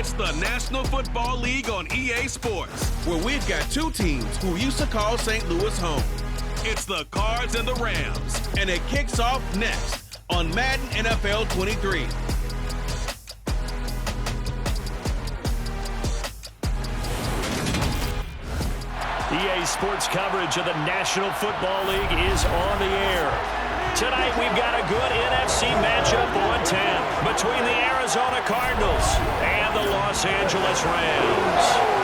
It's the National Football League on EA Sports, where we've got two teams who used to call St. Louis home. It's the Cards and the Rams, and it kicks off next on Madden NFL 23. EA Sports coverage of the National Football League is on the air. Tonight we've got a good NFC matchup on 10 between the Arizona Cardinals and the Los Angeles Rams.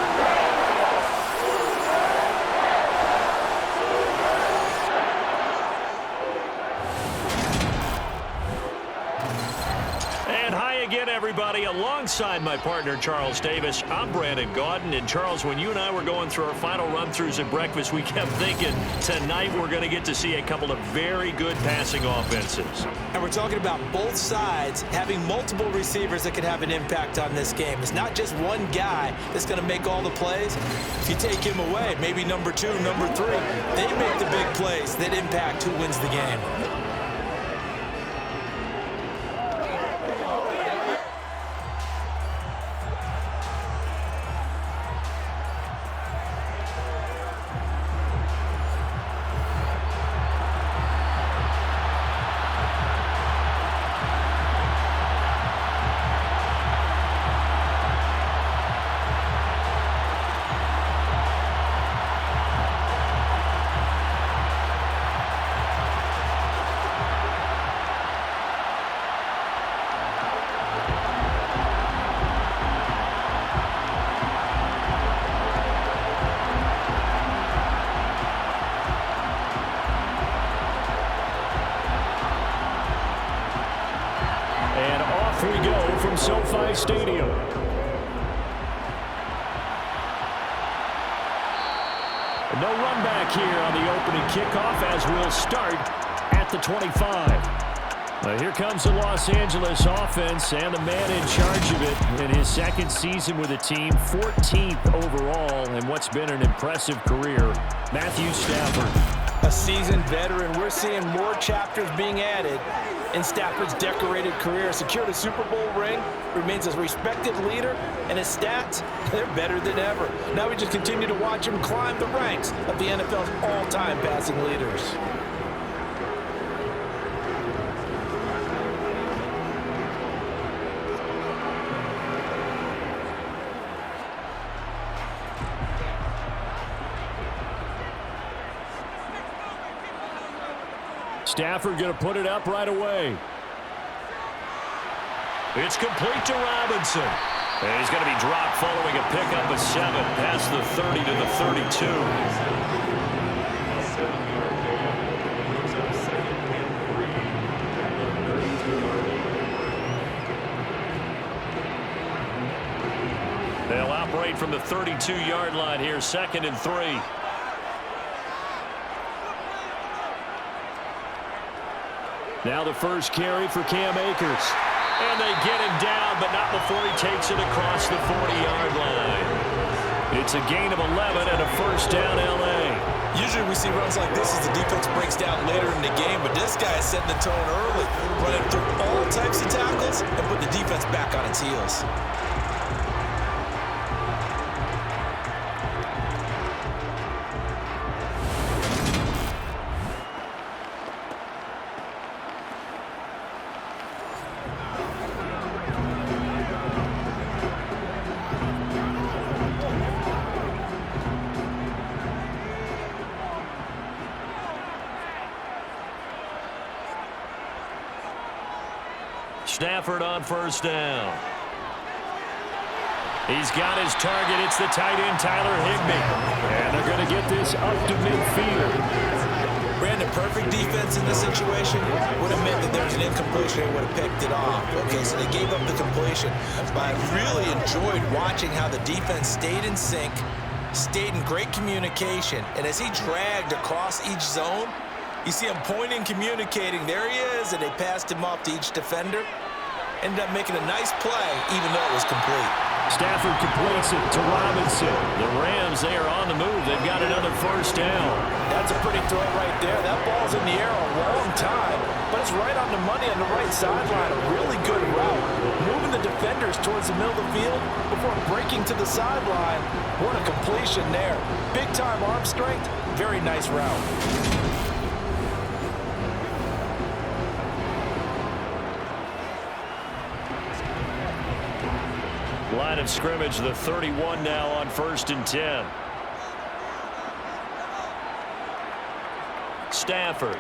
Again, everybody, alongside my partner, Charles Davis, I'm Brandon Gaudin. And, Charles, when you and I were going through our final run-throughs at breakfast, we kept thinking tonight we're going to get to see a couple of very good passing offenses. And we're talking about both sides having multiple receivers that could have an impact on this game. It's not just one guy that's going to make all the plays. If you take him away, maybe number 2, number 3, they make the big plays that impact who wins the game. We go from SoFi Stadium. No run back here on the opening kickoff as we'll start at the 25. Here comes the Los Angeles offense and the man in charge of it in his second season with the team, 14th overall in what's been an impressive career, Matthew Stafford. A seasoned veteran, we're seeing more chapters being added in Stafford's decorated career. Secured a Super Bowl ring, remains a respected leader, and his stats, they're better than ever. Now we just continue to watch him climb the ranks of the NFL's all-time passing leaders. Stafford going to put it up right away. It's complete to Robinson. And he's going to be dropped following a pickup of 7 past the 30 to the 32. They'll operate from the 32-yard line here, 2nd and 3. Now the first carry for Cam Akers. And they get him down, but not before he takes it across the 40-yard line. It's a gain of 11 and a first down, L.A. Usually we see runs like this as the defense breaks down later in the game, but this guy is setting the tone early, running through all types of tackles and put the defense back on its heels. Stafford on first down. He's got his target. It's the tight end, Tyler Higbee. And they're going to get this up to midfield. Brandon, perfect defense in this situation would have meant that there was an incompletion and would have picked it off. Okay, so they gave up the completion. But I really enjoyed watching how the defense stayed in sync, stayed in great communication. And as he dragged across each zone, you see him pointing, communicating. There he is, and they passed him off to each defender. Ended up making a nice play, even though it was complete. Stafford completes it to Robinson. The Rams, they are on the move. They've got another first down. That's a pretty throw right there. That ball's in the air a long time, but it's right on the money on the right sideline. A really good route. Moving the defenders towards the middle of the field before breaking to the sideline. What a completion there. Big-time arm strength. Very nice route. Line of scrimmage, the 31 now on 1st and 10. Stafford.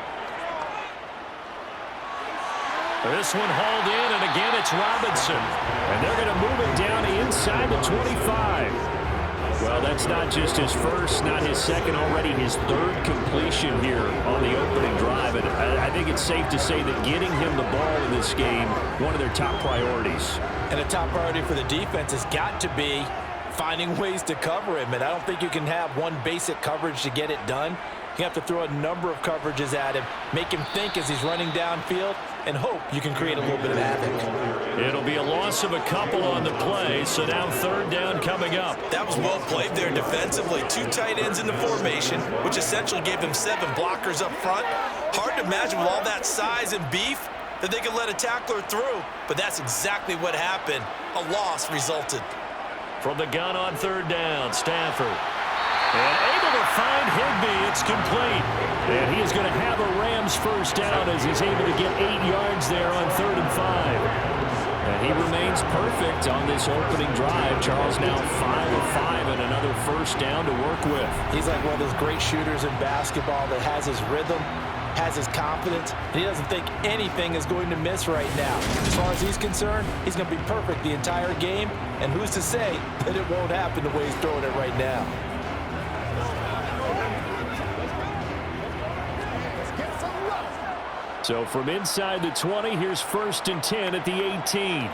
This one hauled in, and again it's Robinson. And they're going to move it down inside the 25. Well, that's not just his first, not his second, already his third completion here on the opening drive. And I think it's safe to say that getting him the ball in this game, one of their top priorities. And a top priority for the defense has got to be finding ways to cover him. And I don't think you can have one basic coverage to get it done. You have to throw a number of coverages at him, make him think as he's running downfield, and hope you can create a little bit of havoc. It'll be a loss of a couple on the play, so now 3rd down coming up. That was well played there defensively. 2 tight ends in the formation, which essentially gave him 7 blockers up front. Hard to imagine with all that size and beef that they could let a tackler through, but that's exactly what happened. A loss resulted. From the gun on 3rd down, Stafford. And able to find Higbee. It's complete. And he is going to have a Rams first down as he's able to get 8 yards there on 3rd and 5. And he remains perfect on this opening drive. Charles now 5 of 5 and another first down to work with. He's like one of those great shooters in basketball that has his rhythm, has his confidence, and he doesn't think anything is going to miss right now. As far as he's concerned, he's going to be perfect the entire game, and who's to say that it won't happen the way he's throwing it right now. So from inside the 20, here's 1st and 10 at the 18.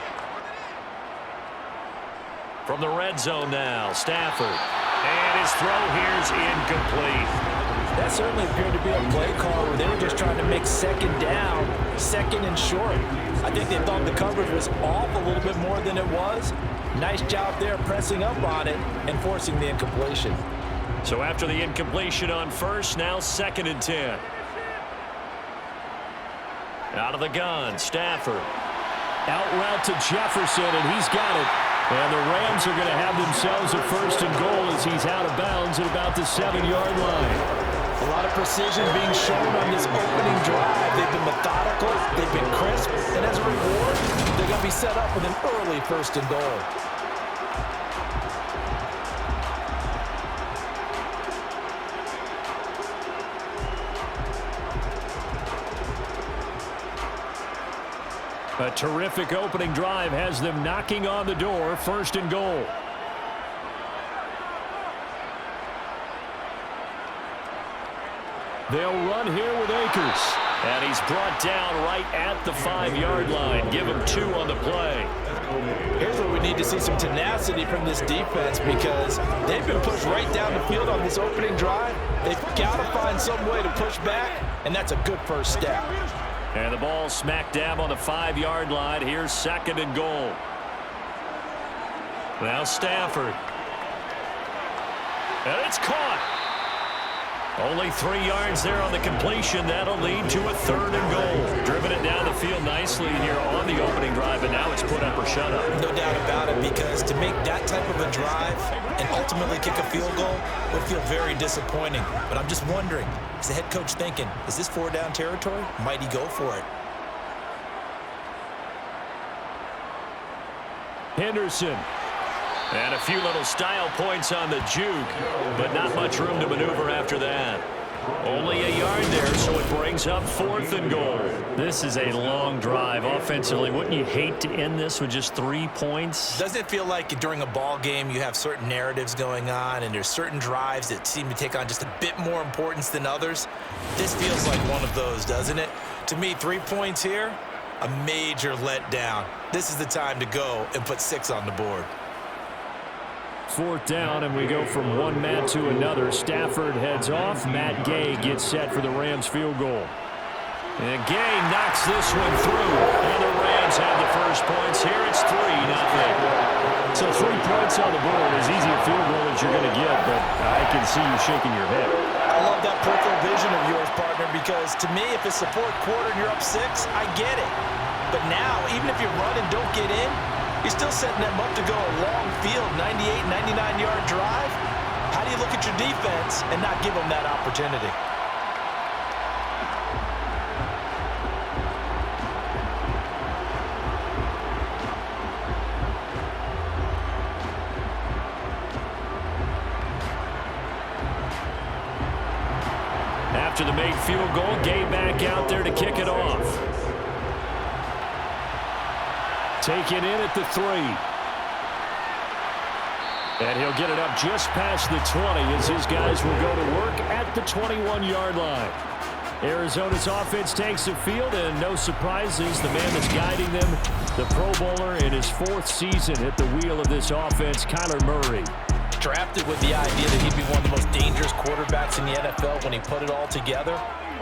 From the red zone now, Stafford. And his throw here's incomplete. That certainly appeared to be a play call where they were just trying to make 2nd down, 2nd and short. I think they thought the coverage was off a little bit more than it was. Nice job there pressing up on it and forcing the incompletion. So after the incompletion on 1st, now 2nd and 10. Out of the gun, Stafford. Out route to Jefferson, and he's got it. And the Rams are going to have themselves a 1st and goal as he's out of bounds at about the 7-yard line. A lot of precision being shown on this opening drive. They've been methodical, they've been crisp, and as a reward, they're going to be set up with an early 1st and goal. A terrific opening drive has them knocking on the door, 1st and goal. They'll run here with Akers. And he's brought down right at the 5-yard line. Give him 2 on the play. Here's where we need to see some tenacity from this defense because they've been pushed right down the field on this opening drive. They've got to find some way to push back, and that's a good first step. And the ball smack dab on the 5-yard line. Here's 2nd and goal. Now Stafford. And it's caught. Only 3 yards there on the completion. That'll lead to a 3rd and goal. Driven it down the field nicely here on the opening drive, and now it's put up or shut up. No doubt about it, because to make that type of a drive and ultimately kick a field goal would feel very disappointing. But I'm just wondering, is the head coach thinking, is this 4-down territory? Might he go for it? Henderson. And a few little style points on the juke, but not much room to maneuver after that. Only a yard there, so it brings up 4th and goal. This is a long drive offensively. Wouldn't you hate to end this with just 3 points? Doesn't it feel like during a ball game you have certain narratives going on and there's certain drives that seem to take on just a bit more importance than others? This feels like one of those, doesn't it? To me, 3 points here, a major letdown. This is the time to go and put 6 on the board. 4th down, and we go from one Matt to another. Stafford heads off. Matt Gay gets set for the Rams field goal. And Gay knocks this one through. And the Rams have the first points here. It's 3-0. So 3 points on the board, as easy a field goal as you're going to get, but I can see you shaking your head. I love that peripheral vision of yours, partner, because to me, if it's the fourth quarter and you're up 6, I get it. But now, even if you run and don't get in, you're still setting them up to go a long field, 98, 99-yard drive. How do you look at your defense and not give them that opportunity? After the made field goal, Gay back out there to kick it off. Taken in at the 3. And he'll get it up just past the 20 as his guys will go to work at the 21-yard line. Arizona's offense takes the field, and no surprises, the man that's guiding them, the Pro Bowler in his 4th season at the wheel of this offense, Kyler Murray. Drafted with the idea that he'd be one of the most dangerous quarterbacks in the NFL when he put it all together.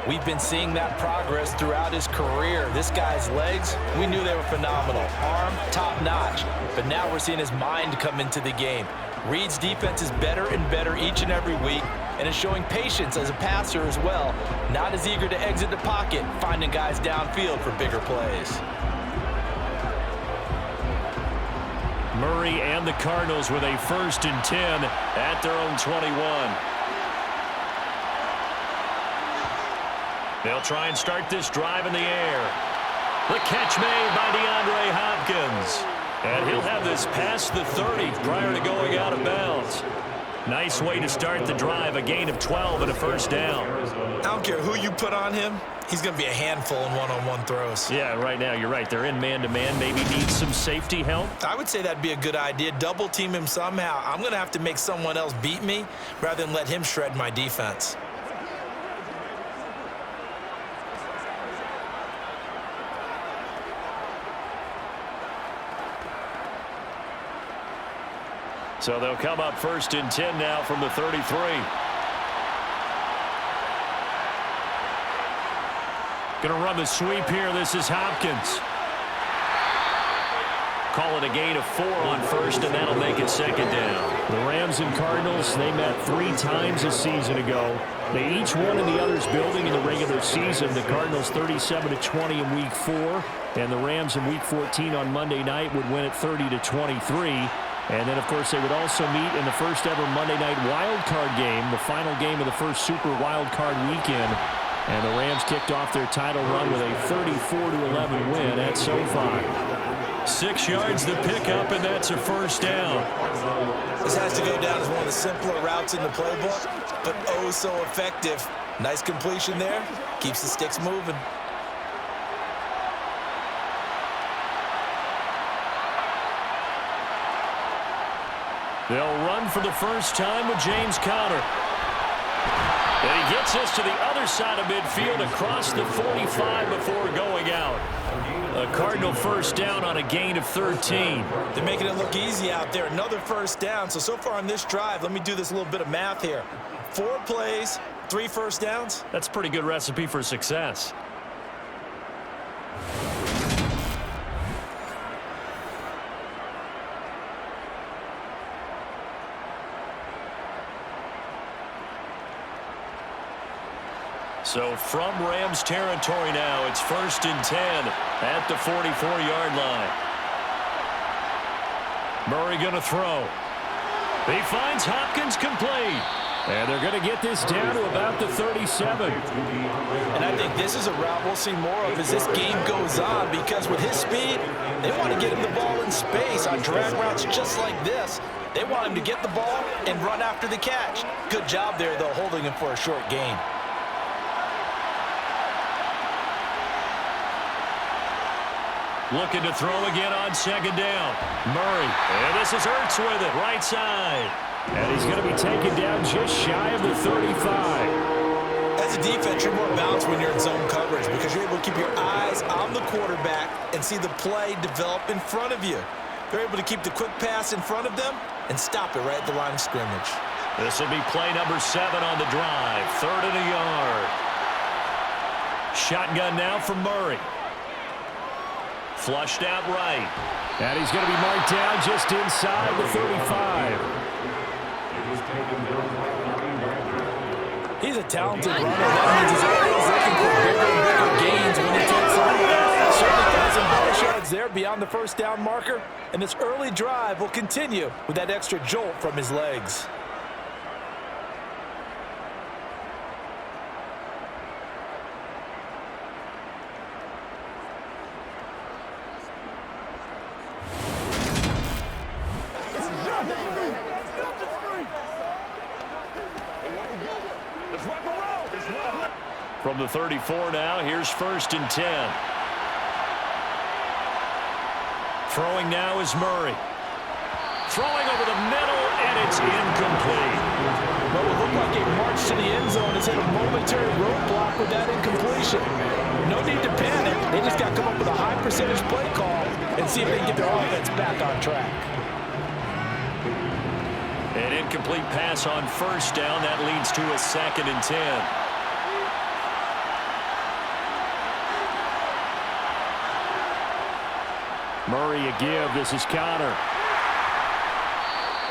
We've been seeing that progress throughout his career. This guy's legs, we knew they were phenomenal. Arm, top-notch. But now we're seeing his mind come into the game. Reed's defense is better and better each and every week, and is showing patience as a passer as well. Not as eager to exit the pocket, finding guys downfield for bigger plays. Murray and the Cardinals with a 1st and 10 at their own 21. They'll try and start this drive in the air. The catch made by DeAndre Hopkins. And he'll have this past the 30 prior to going out of bounds. Nice way to start the drive, a gain of 12 and a 1st down. I don't care who you put on him, he's going to be a handful in one-on-one throws. Yeah, right now, you're right. They're in man-to-man, maybe need some safety help. I would say that'd be a good idea. Double team him somehow. I'm going to have to make someone else beat me rather than let him shred my defense. So they'll come up 1st and 10 now from the 33. Going to run the sweep here. This is Hopkins. Call it a gain of 4 on 1st, and that'll make it 2nd down. The Rams and Cardinals, they met 3 times a season ago. They each won in the other's building in the regular season. The Cardinals 37-20 in Week 4, and the Rams in Week 14 on Monday night would win it 30-23. And then, of course, they would also meet in the first ever Monday night wild card game, the final game of the first Super Wild Card weekend. And the Rams kicked off their title run with a 34-11 win at SoFi. 6 yards to pick up, and that's a 1st down. This has to go down as one of the simpler routes in the playbook, but oh so effective. Nice completion there. Keeps the sticks moving. They'll run for the first time with James Conner. And he gets us to the other side of midfield across the 45 before going out. A Cardinal 1st down on a gain of 13. They're making it look easy out there. Another 1st down. So far on this drive, let me do this little bit of math here. 4 plays, 3 1st downs. That's a pretty good recipe for success. So from Rams territory now, it's 1st and 10 at the 44-yard line. Murray going to throw. He finds Hopkins complete. And they're going to get this down to about the 37. And I think this is a route we'll see more of as this game goes on, because with his speed, they want to get him the ball in space on drag routes just like this. They want him to get the ball and run after the catch. Good job there, though, holding him for a short gain. Looking to throw again on 2nd down. Murray. And this is Ertz with it, right side. And he's going to be taken down just shy of the 35. As a defense, you're more balanced when you're in zone coverage because you're able to keep your eyes on the quarterback and see the play develop in front of you. They're able to keep the quick pass in front of them and stop it right at the line of scrimmage. This will be play number 7 on the drive. 3rd and a yard. Shotgun now for Murray. Flushed out right. And he's going to be marked down just inside the 35. He's a talented runner. That means he's always looking for bigger and bigger gains when he takes on. Certainly got some push yards there beyond the first down marker. And this early drive will continue with that extra jolt from his legs. From the 34 now, here's 1st and 10. Throwing now is Murray. Throwing over the middle, and it's incomplete. Well, it looked like a march to the end zone has hit a momentary roadblock with that incompletion. No need to panic. They just got to come up with a high percentage play call and see if they can get their offense back on track. An incomplete pass on 1st down. That leads to a 2nd and 10. Murray a give. This is Connor.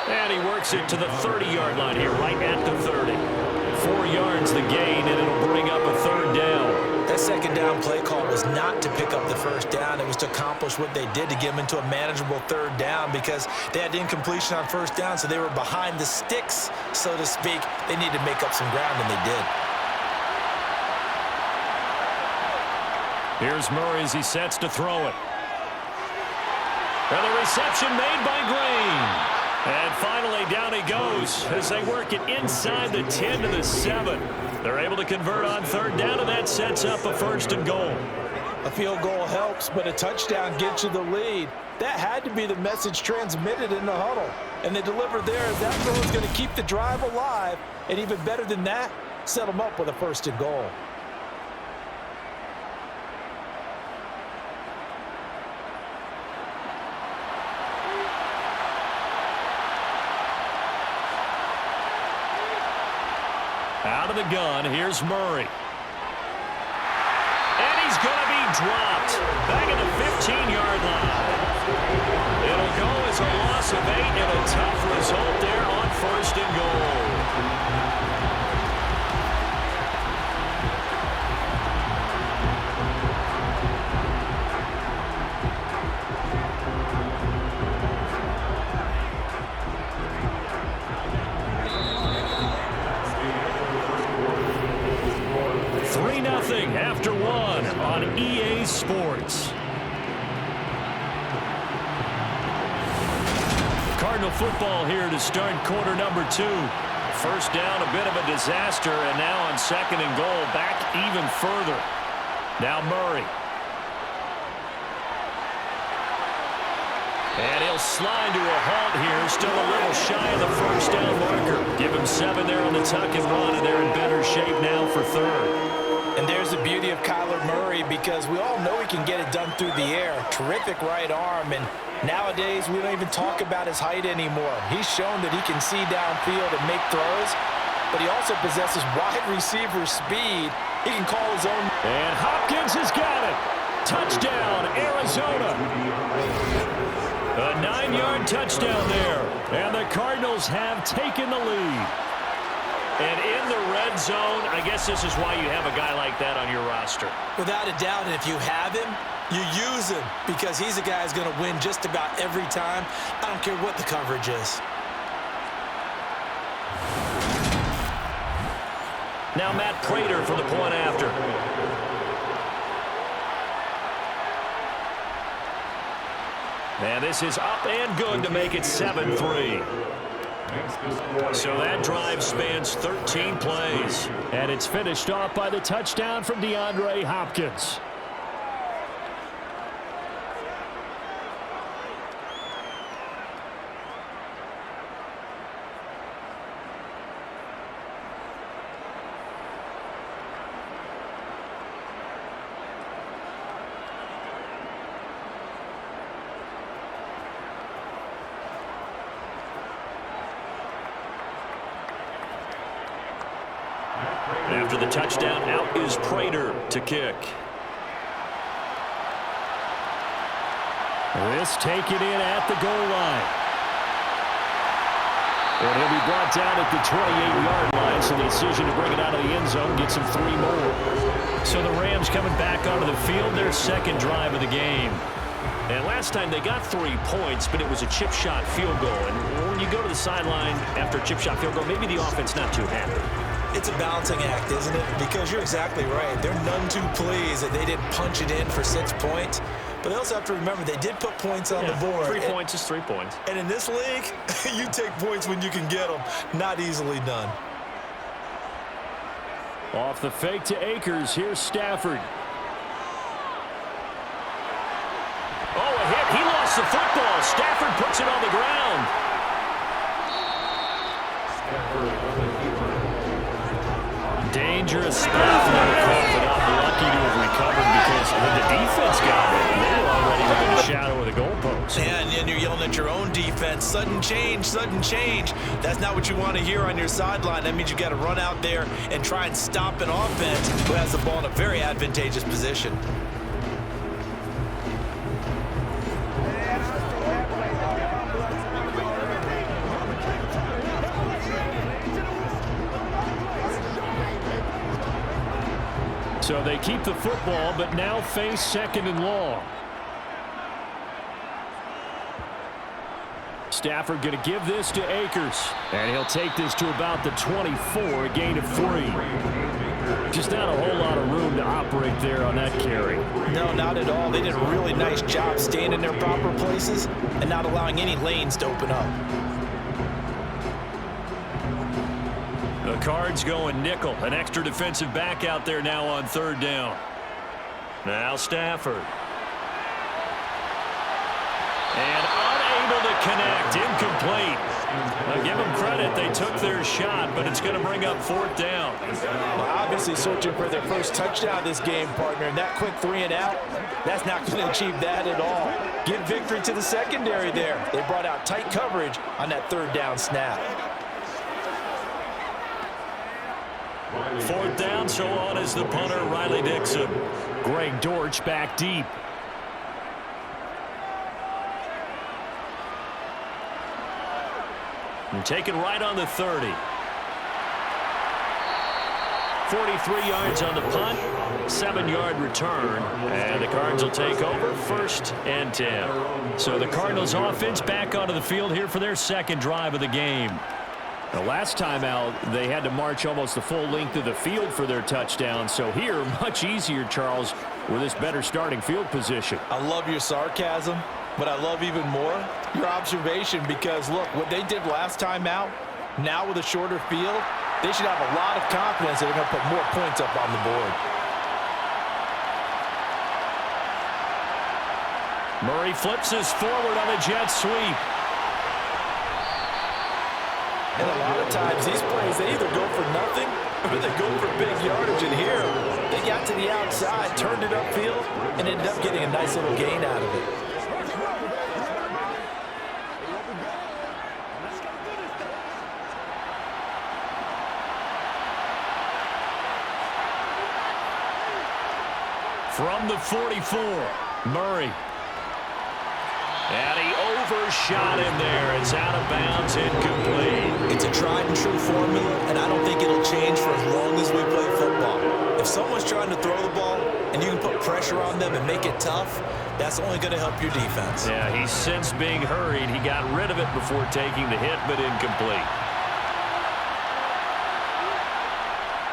And he works it to the 30-yard line here, right at the 30. 4 yards the gain, and it'll bring up a 3rd down. That 2nd down play call was not to pick up the 1st down. It was to accomplish what they did to get them into a manageable 3rd down because they had incompletion on 1st down, so they were behind the sticks, so to speak. They needed to make up some ground, and they did. Here's Murray as he sets to throw it. And the reception made by Green. And finally, down he goes as they work it inside the 10 to the 7. They're able to convert on 3rd down, and that sets up a 1st and goal. A field goal helps, but a touchdown gets you the lead. That had to be the message transmitted in the huddle. And they delivered there. That throw is going to keep the drive alive. And even better than that, set them up with a 1st and goal. Out of the gun, here's Murray. And he's going to be dropped back at the 15-yard line. It'll go as a loss of 8 and a tough result there on 1st and goal. 3-0 after 1 on EA Sports. Cardinal football here to start quarter number 2. 1st down, a bit of a disaster, and now on 2nd and goal, back even further. Now Murray. And he'll slide to a halt here, still a little shy of the 1st down marker. Give him 7 there on the tuck and run, and they're in better shape now for 3rd. And there's the beauty of Kyler Murray because we all know he can get it done through the air. Terrific right arm, and nowadays we don't even talk about his height anymore. He's shown that he can see downfield and make throws, but he also possesses wide receiver speed. He can call his own. And Hopkins has got it. Touchdown, Arizona. A 9-yard touchdown there, and the Cardinals have taken the lead. And in the red zone, I guess this is why you have a guy like that on your roster. Without a doubt, and if you have him, you use him because he's a guy who's going to win just about every time. I don't care what the coverage is. Now Matt Prater for the point after. And this is up and good to make it 7-3. So that drive spans 13 plays. And it's finished off by the touchdown from DeAndre Hopkins. After the touchdown, out is Prater to kick. This taken in at the goal line. And he'll be brought down at the 28-yard line, so the decision to bring it out of the end zone gets him 3 more. So the Rams coming back onto the field, their second drive of the game. And last time they got 3 points, but it was a chip shot field goal. And when you go to the sideline after a chip shot field goal, maybe the offense not too happy. It's a balancing act, isn't it? Because you're exactly right. They're none too pleased that they didn't punch it in for 6 points. But they also have to remember they did put points on the board. 3 points is 3 points. And in this league, you take points when you can get them. Not easily done. Off the fake to Akers. Here's Stafford. Oh, a hit. He lost the football. Stafford puts it on the ground. Dangerous stuff. Never coughed it up. Lucky to have recovered because when the defense got it, they were already within the shadow of the goalpost. And you're yelling at your own defense. Sudden change, sudden change. That's not what you want to hear on your sideline. That means you got to run out there and try and stop an offense who has the ball in a very advantageous position. So they keep the football, but now face 2nd and long. Stafford going to give this to Akers. And he'll take this to about the 24, a gain of 3. Just not a whole lot of room to operate there on that carry. No, not at all. They did a really nice job staying in their proper places and not allowing any lanes to open up. The Cards going nickel. An extra defensive back out there now on 3rd down. Now Stafford. And unable to connect. Incomplete. Now give them credit. They took their shot, but it's going to bring up 4th down. Well, obviously searching for their first touchdown this game, partner. And that quick 3 and out, that's not going to achieve that at all. Give victory to the secondary there. They brought out tight coverage on that 3rd down snap. 4th down, so on is the punter, Riley Dixon. Greg Dortch back deep. And taken right on the 30. 43 yards on the punt, 7-yard return, and the Cards will take over 1st and 10. So the Cardinals offense back onto the field here for their 2nd drive of the game. The last time out, they had to march almost the full length of the field for their touchdown. So here, much easier, Charles, with this better starting field position. I love your sarcasm, but I love even more your observation because, look, what they did last time out, now with a shorter field, they should have a lot of confidence that they're going to put more points up on the board. Murray flips this forward on a jet sweep. And a lot of times these plays, they either go for nothing or they go for big yardage. And here, they got to the outside, turned it upfield, and ended up getting a nice little gain out of it. From the 44, Murray. And he overshot him there. It's out of bounds, incomplete. It's a tried and true formula, and I don't think it'll change for as long as we play football. If someone's trying to throw the ball and you can put pressure on them and make it tough, that's only going to help your defense. Yeah, he sensed being hurried. He got rid of it before taking the hit, but incomplete.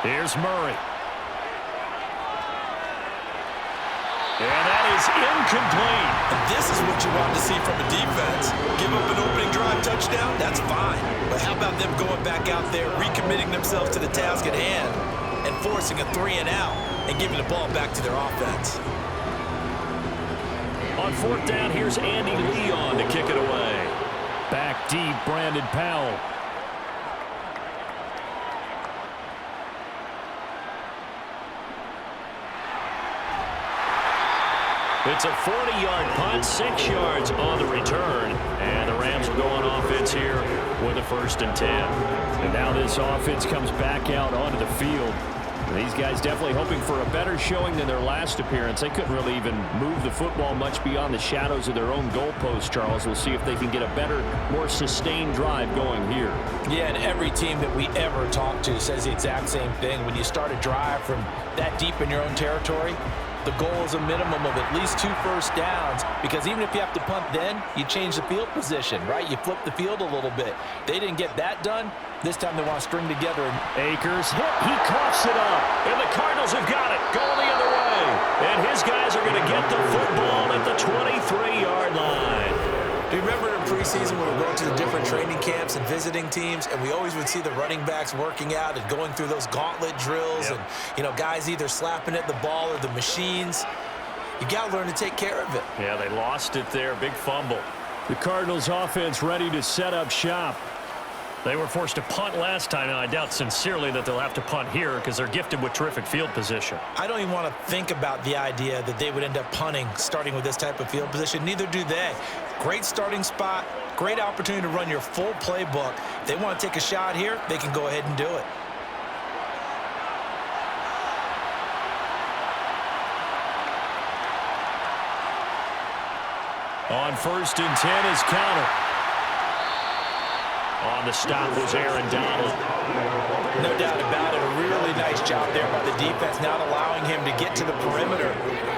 Here's Murray. And that is incomplete. And this is what you want to see from a defense. Give up an opening drive touchdown, that's fine. But how about them going back out there, recommitting themselves to the task at hand, and forcing a 3 and out, and giving the ball back to their offense. On 4th down, here's Andy Leon to kick it away. Back deep, Brandon Powell. It's a 40-yard punt, 6 yards on the return. And the Rams will go on offense here with a 1st and 10. And now this offense comes back out onto the field. These guys definitely hoping for a better showing than their last appearance. They couldn't really even move the football much beyond the shadows of their own goalpost, Charles. We'll see if they can get a better, more sustained drive going here. Yeah, and every team that we ever talk to says the exact same thing. When you start a drive from that deep in your own territory, the goal is a minimum of at least 2 first downs, because even if you have to punt then, you change the field position, right? You flip the field a little bit. They didn't get that done. This time they want to string together. Akers hit. He coughs it up. And the Cardinals have got it. Going the other way. And his guys are going to get the football at the 23-yard line. Do you remember in preseason when we were going to the different training camps and visiting teams, and we always would see the running backs working out and going through those gauntlet drills, and, you know, guys either slapping at the ball or the machines? You got to learn to take care of it. Yeah, they lost it there. Big fumble. The Cardinals offense ready to set up shop. They were forced to punt last time, and I doubt sincerely that they'll have to punt here because they're gifted with terrific field position. I don't even want to think about the idea that they would end up punting starting with this type of field position. Neither do they. Great starting spot, great opportunity to run your full playbook. If they want to take a shot here, they can go ahead and do it. On 1st and 10 is counter. On the stop was Aaron Donald. No doubt about it. A really nice job there by the defense, not allowing him to get to the perimeter.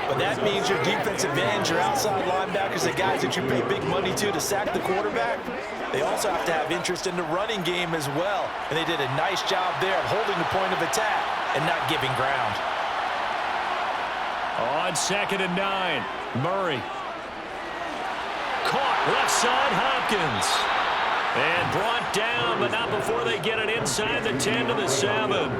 But that means your defensive ends, your outside linebackers, the guys that you pay big money to sack the quarterback, they also have to have interest in the running game as well. And they did a nice job there of holding the point of attack and not giving ground. On 2nd and 9, Murray. Caught left side, Hopkins. And brought down, but not before they get it inside the 10 to the 7.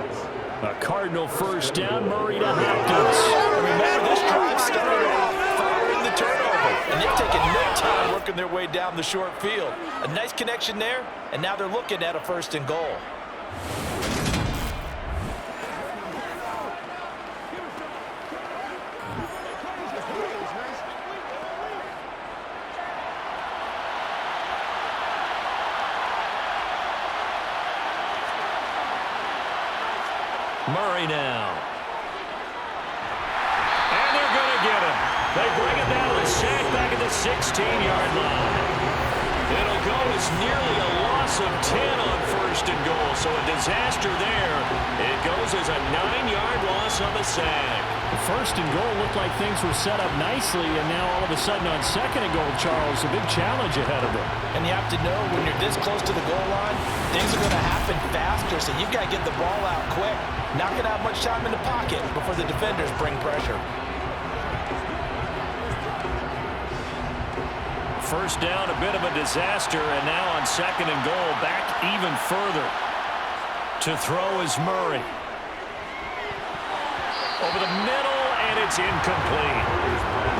A Cardinal first down, Murray to Hopkins. Remember, this drive started off following the turnover, and they've taken no time working their way down the short field. A nice connection there, and now they're looking at a 1st and goal. Murray now. And they're going to get him. They bring it down to the sack back at the 16-yard line. It'll go as nearly a loss of 10 on 1st and goal. So a disaster there. It goes as a 9-yard loss on the sack. The 1st and goal looked like things were set up nicely, and now all of a sudden on 2nd and goal, Charles, a big challenge ahead of them. And you have to know when you're this close to the goal line, things are going to happen faster, so you've got to get the ball out quick. Not going to have much time in the pocket before the defenders bring pressure. First down, a bit of a disaster, and now on 2nd and goal, back even further. To throw is Murray. Over the middle, and it's incomplete.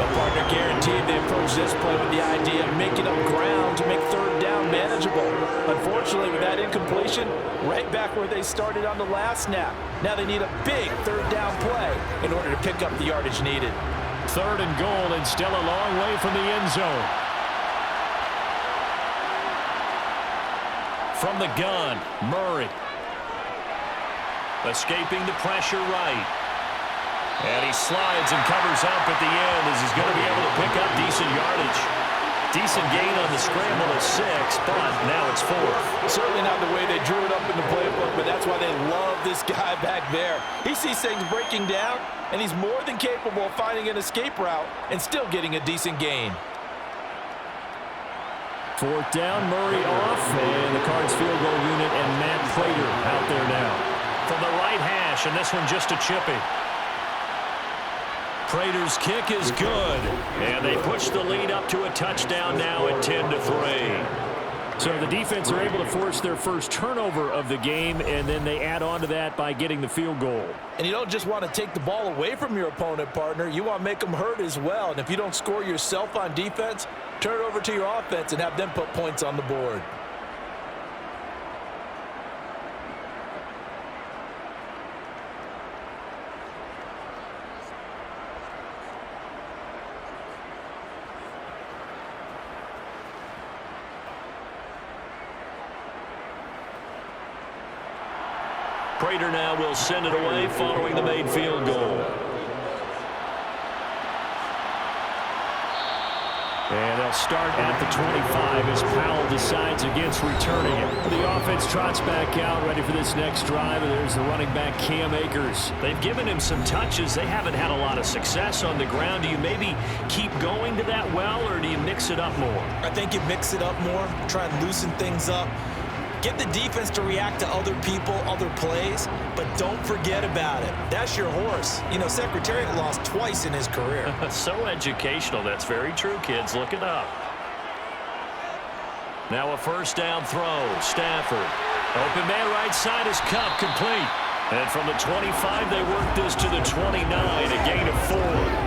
The partner guaranteed they approach this play with the idea of making up ground to make 3rd down manageable. Unfortunately, with that incompletion, right back where they started on the last snap. Now they need a big 3rd down play in order to pick up the yardage needed. 3rd and goal, and still a long way from the end zone. From the gun, Murray. Escaping the pressure right. And he slides and covers up at the end as he's going to be able to pick up decent yardage. Decent gain on the scramble of 6, but now it's 4th. Certainly not the way they drew it up in the playbook, but that's why they love this guy back there. He sees things breaking down, and he's more than capable of finding an escape route and still getting a decent gain. 4th down, Murray off, and the Cards field goal unit and Matt Prater out there now. From the right hash, and this one just a chippy. Prater's kick is good, and they push the lead up to a touchdown now at 10-3. So the defense are able to force their first turnover of the game, and then they add on to that by getting the field goal. And you don't just want to take the ball away from your opponent, partner. You want to make them hurt as well. And if you don't score yourself on defense, turn it over to your offense and have them put points on the board. Prater now will send it away following the made field goal. And they'll start at the 25 as Powell decides against returning it. The offense trots back out, ready for this next drive, and there's the running back, Cam Akers. They've given him some touches. They haven't had a lot of success on the ground. Do you maybe keep going to that well, or do you mix it up more? I think you mix it up more, try and loosen things up. Get the defense to react to other people, other plays, but don't forget about it. That's your horse. You know, Secretariat lost twice in his career. So educational. That's very true, kids. Look it up. Now a first down throw. Stafford. Open man right side is Cup, complete. And from the 25, they work this to the 29, a gain of 4.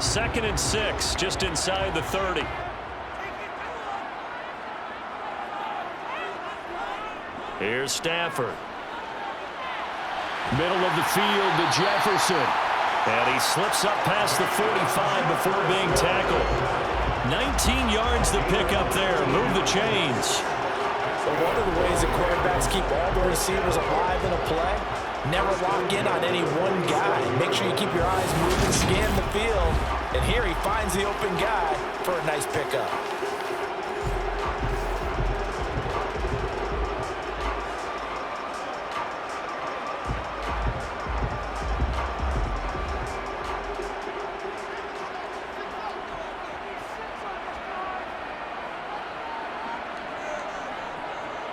Second and 6, just inside the 30. Here's Stafford. Middle of the field to Jefferson. And he slips up past the 45 before being tackled. 19 yards to pick up there. Move the chains. So one of the ways that quarterbacks keep all the receivers alive in a play, never lock in on any one guy. Make sure you keep your eyes moving, scan the field. And here he finds the open guy for a nice pickup.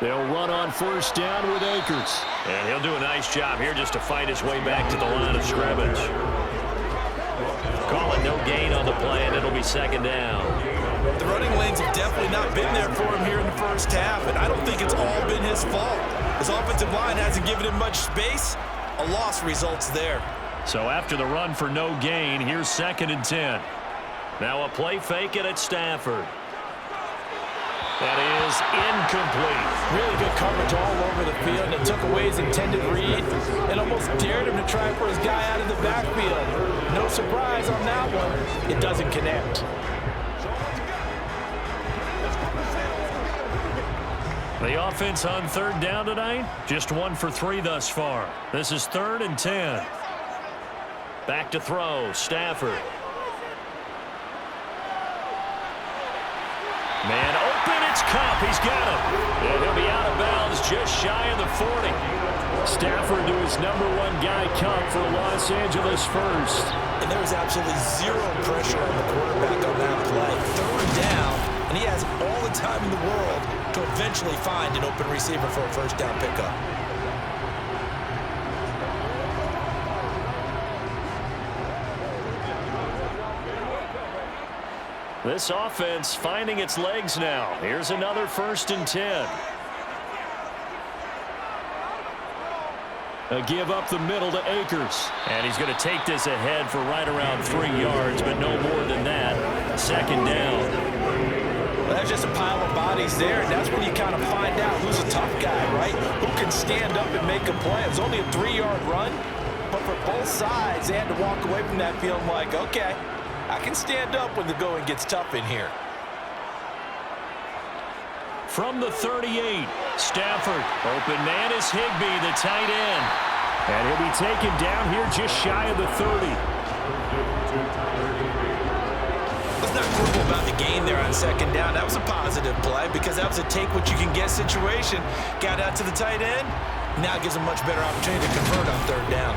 They'll run on first down with Akers. And he'll do a nice job here just to fight his way back to the line of scrimmage. Call it no gain on the play, and it'll be second down. The running lanes have definitely not been there for him here in the first half, and I don't think it's all been his fault. His offensive line hasn't given him much space. A loss results there. So after the run for no gain, here's second and 10. Now a play fake it at Stafford. That is incomplete. Really good coverage all over the field, and it took away his intended read and almost dared him to try for his guy out of the backfield. No surprise on that one. It doesn't connect. The offense on third down tonight, just 1 for 3 thus far. This is 3rd and 10. Back to throw, Stafford. Man open, it's Cup. He's got him. And he'll be out of bounds just shy of the 40. Stafford to his #1 guy, Cup, for Los Angeles first. And there was absolutely zero pressure on the quarterback on that play. 3rd down, and he has all the time in the world to eventually find an open receiver for a first down pickup. This offense finding its legs now. Here's another 1st and 10. A give up the middle to Akers. And he's going to take this ahead for right around 3 yards, but no more than that. Second down. Well, that's just a pile of bodies there, and that's when you kind of find out who's a tough guy, right? Who can stand up and make a play. It was only a 3-yard run, but for both sides, they had to walk away from that field like, okay, I can stand up when the going gets tough in here. From the 38, Stafford. Open man is Higbee, the tight end. And he'll be taken down here just shy of the 30. Let's not quibble about the gain there on second down. That was a positive play because that was a take-what-you-can-get situation. Got out to the tight end. Now gives a much better opportunity to convert on 3rd down.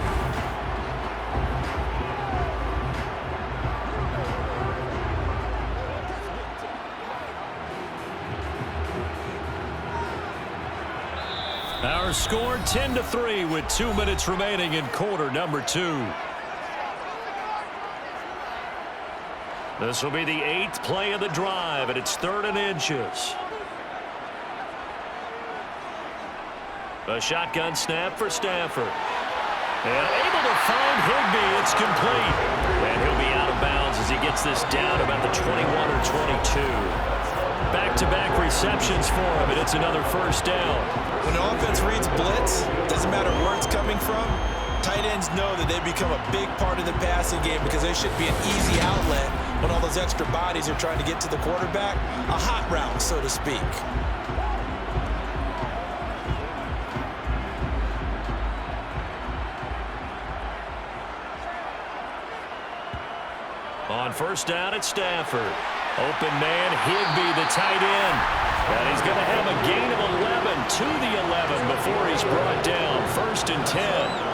Our score 10-3 with 2 minutes remaining in quarter number 2. This will be the 8th play of the drive, and it's 3rd and inches. A shotgun snap for Stafford. And able to find Higbee. It's complete. And he'll be out of bounds as he gets this down about the 21 or 22. Back-to-back receptions for him, and it's another first down. When the offense reads blitz, doesn't matter where it's coming from, Tight ends know that they become a big part of the passing game because they should be an easy outlet when all those extra bodies are trying to get to the quarterback. A hot route, so to speak. On first down, it's Stafford. Open man, Higbee, the tight end. And he's going to have a gain of 11 to the 11 before he's brought down. 1st and 10.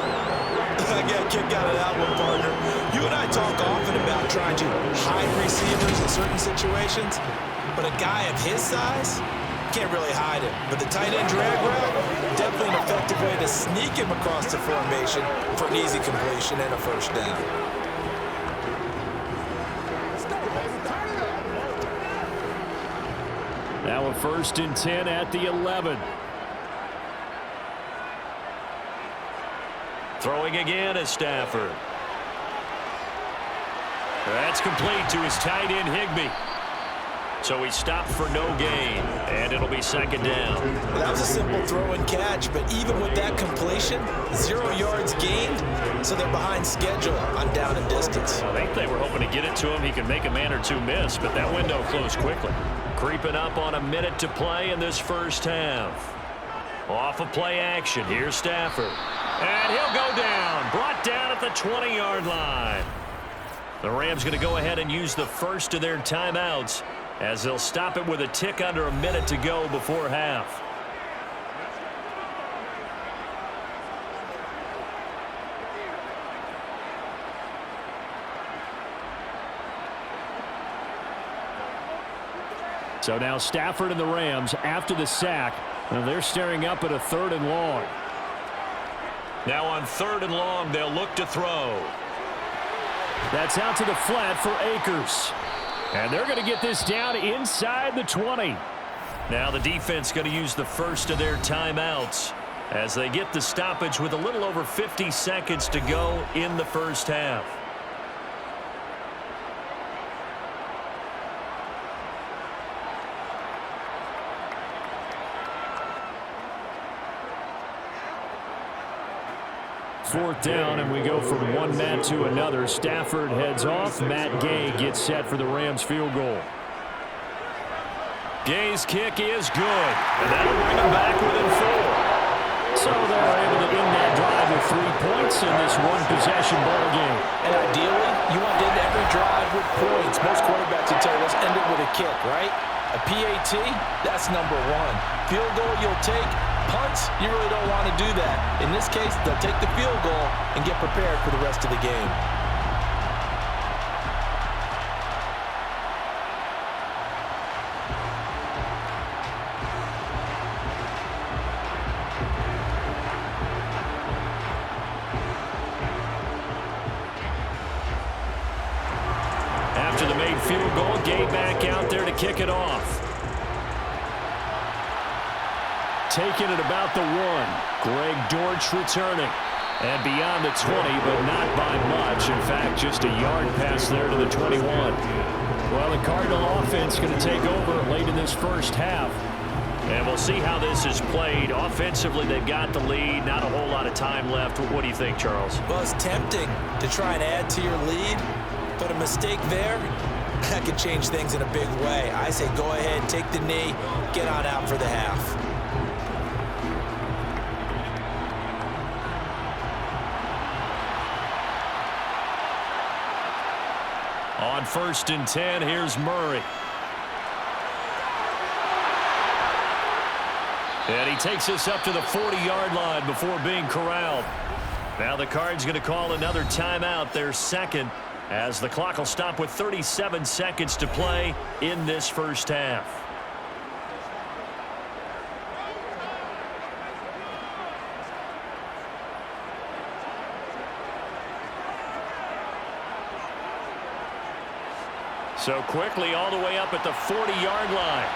I got a kick out of that one, partner. You and I talk often about trying to hide receivers in certain situations, but a guy of his size can't really hide him. But the tight end drag route, definitely an effective way to sneak him across the formation for an easy completion and a first down. Now a 1st and 10 at the 11. Throwing again is Stafford. That's complete to his tight end, Higbee. So he stopped for no gain, and it'll be 2nd down. Well, that was a simple throw and catch, but even with that completion, 0 yards gained, so they're behind schedule on down and distance. I think they were hoping to get it to him. He could make a man or two miss, but that window closed quickly. Creeping up on a minute to play in this first half. Off of play action, here's Stafford. And he'll go down, brought down at the 20-yard line. The Rams going to go ahead and use the first of their timeouts as they'll stop it with a tick under a minute to go before half. So now Stafford and the Rams after the sack. And they're staring up at a 3rd and long. Now on 3rd and long, they'll look to throw. That's out to the flat for Akers. And they're going to get this down inside the 20. Now the defense going to use the first of their timeouts as they get the stoppage with a little over 50 seconds to go in the first half. Fourth down, and we go from one Matt to another. Stafford heads off. Matt Gay gets set for the Rams field goal. Gay's kick is good, and that'll bring them back within 4. So they're able to end that drive with 3 points in this one-possession ball game. And ideally, you want to end every drive with points. Most quarterbacks would tell you, let's end it with a kick, right? A PAT, that's number 1. Field goal you'll take. Punts, you really don't want to do that. In this case, they'll take the field goal and get prepared for the rest of the game. After the made field goal, Gay back out there to kick it off. Taking it about the 1. Greg Dortch returning. And beyond the 20, but not by much. In fact, just a yard pass there to the 21. Well, the Cardinal offense going to take over late in this first half. And we'll see how this is played. Offensively, they've got the lead. Not a whole lot of time left. What do you think, Charles? Well, it's tempting to try and add to your lead, but a mistake there, that could change things in a big way. I say go ahead, take the knee, get on out for the half. On 1st and 10, here's Murray. And he takes us up to the 40-yard line before being corralled. Now the Cards going to call another timeout, their 2nd, as the clock will stop with 37 seconds to play in this first half. So quickly all the way up at the 40-yard line.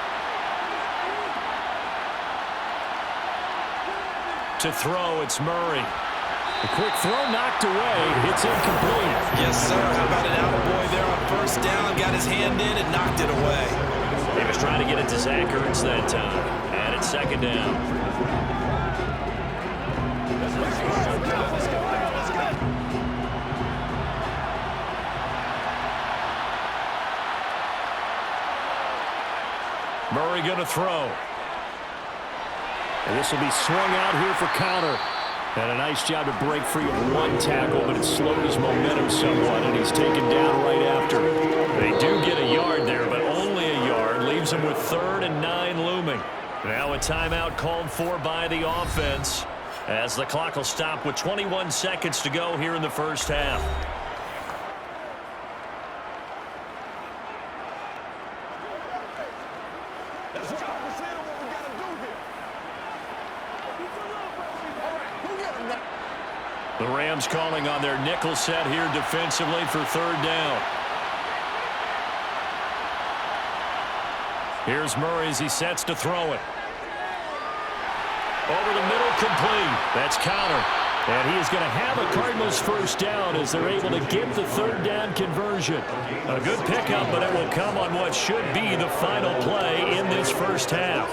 To throw, it's Murray. A quick throw knocked away. It's incomplete. Yes, sir. How about an attaboy there on first down? Got his hand in and knocked it away. He was trying to get it to Zach Ertz that time. And it's 2nd down. Murray going to throw. And this will be swung out here for counter. And a nice job to break free of one tackle, but it slowed his momentum somewhat, and he's taken down right after. They do get a yard there, but only a yard. Leaves him with 3rd and 9 looming. Now a timeout called for by the offense, as the clock will stop with 21 seconds to go here in the first half. The Rams calling on their nickel set here defensively for 3rd down. Here's Murray as he sets to throw it. Over the middle, complete. That's counter. And he is going to have a Cardinals first down as they're able to get the 3rd down conversion. A good pickup, but it will come on what should be the final play in this first half.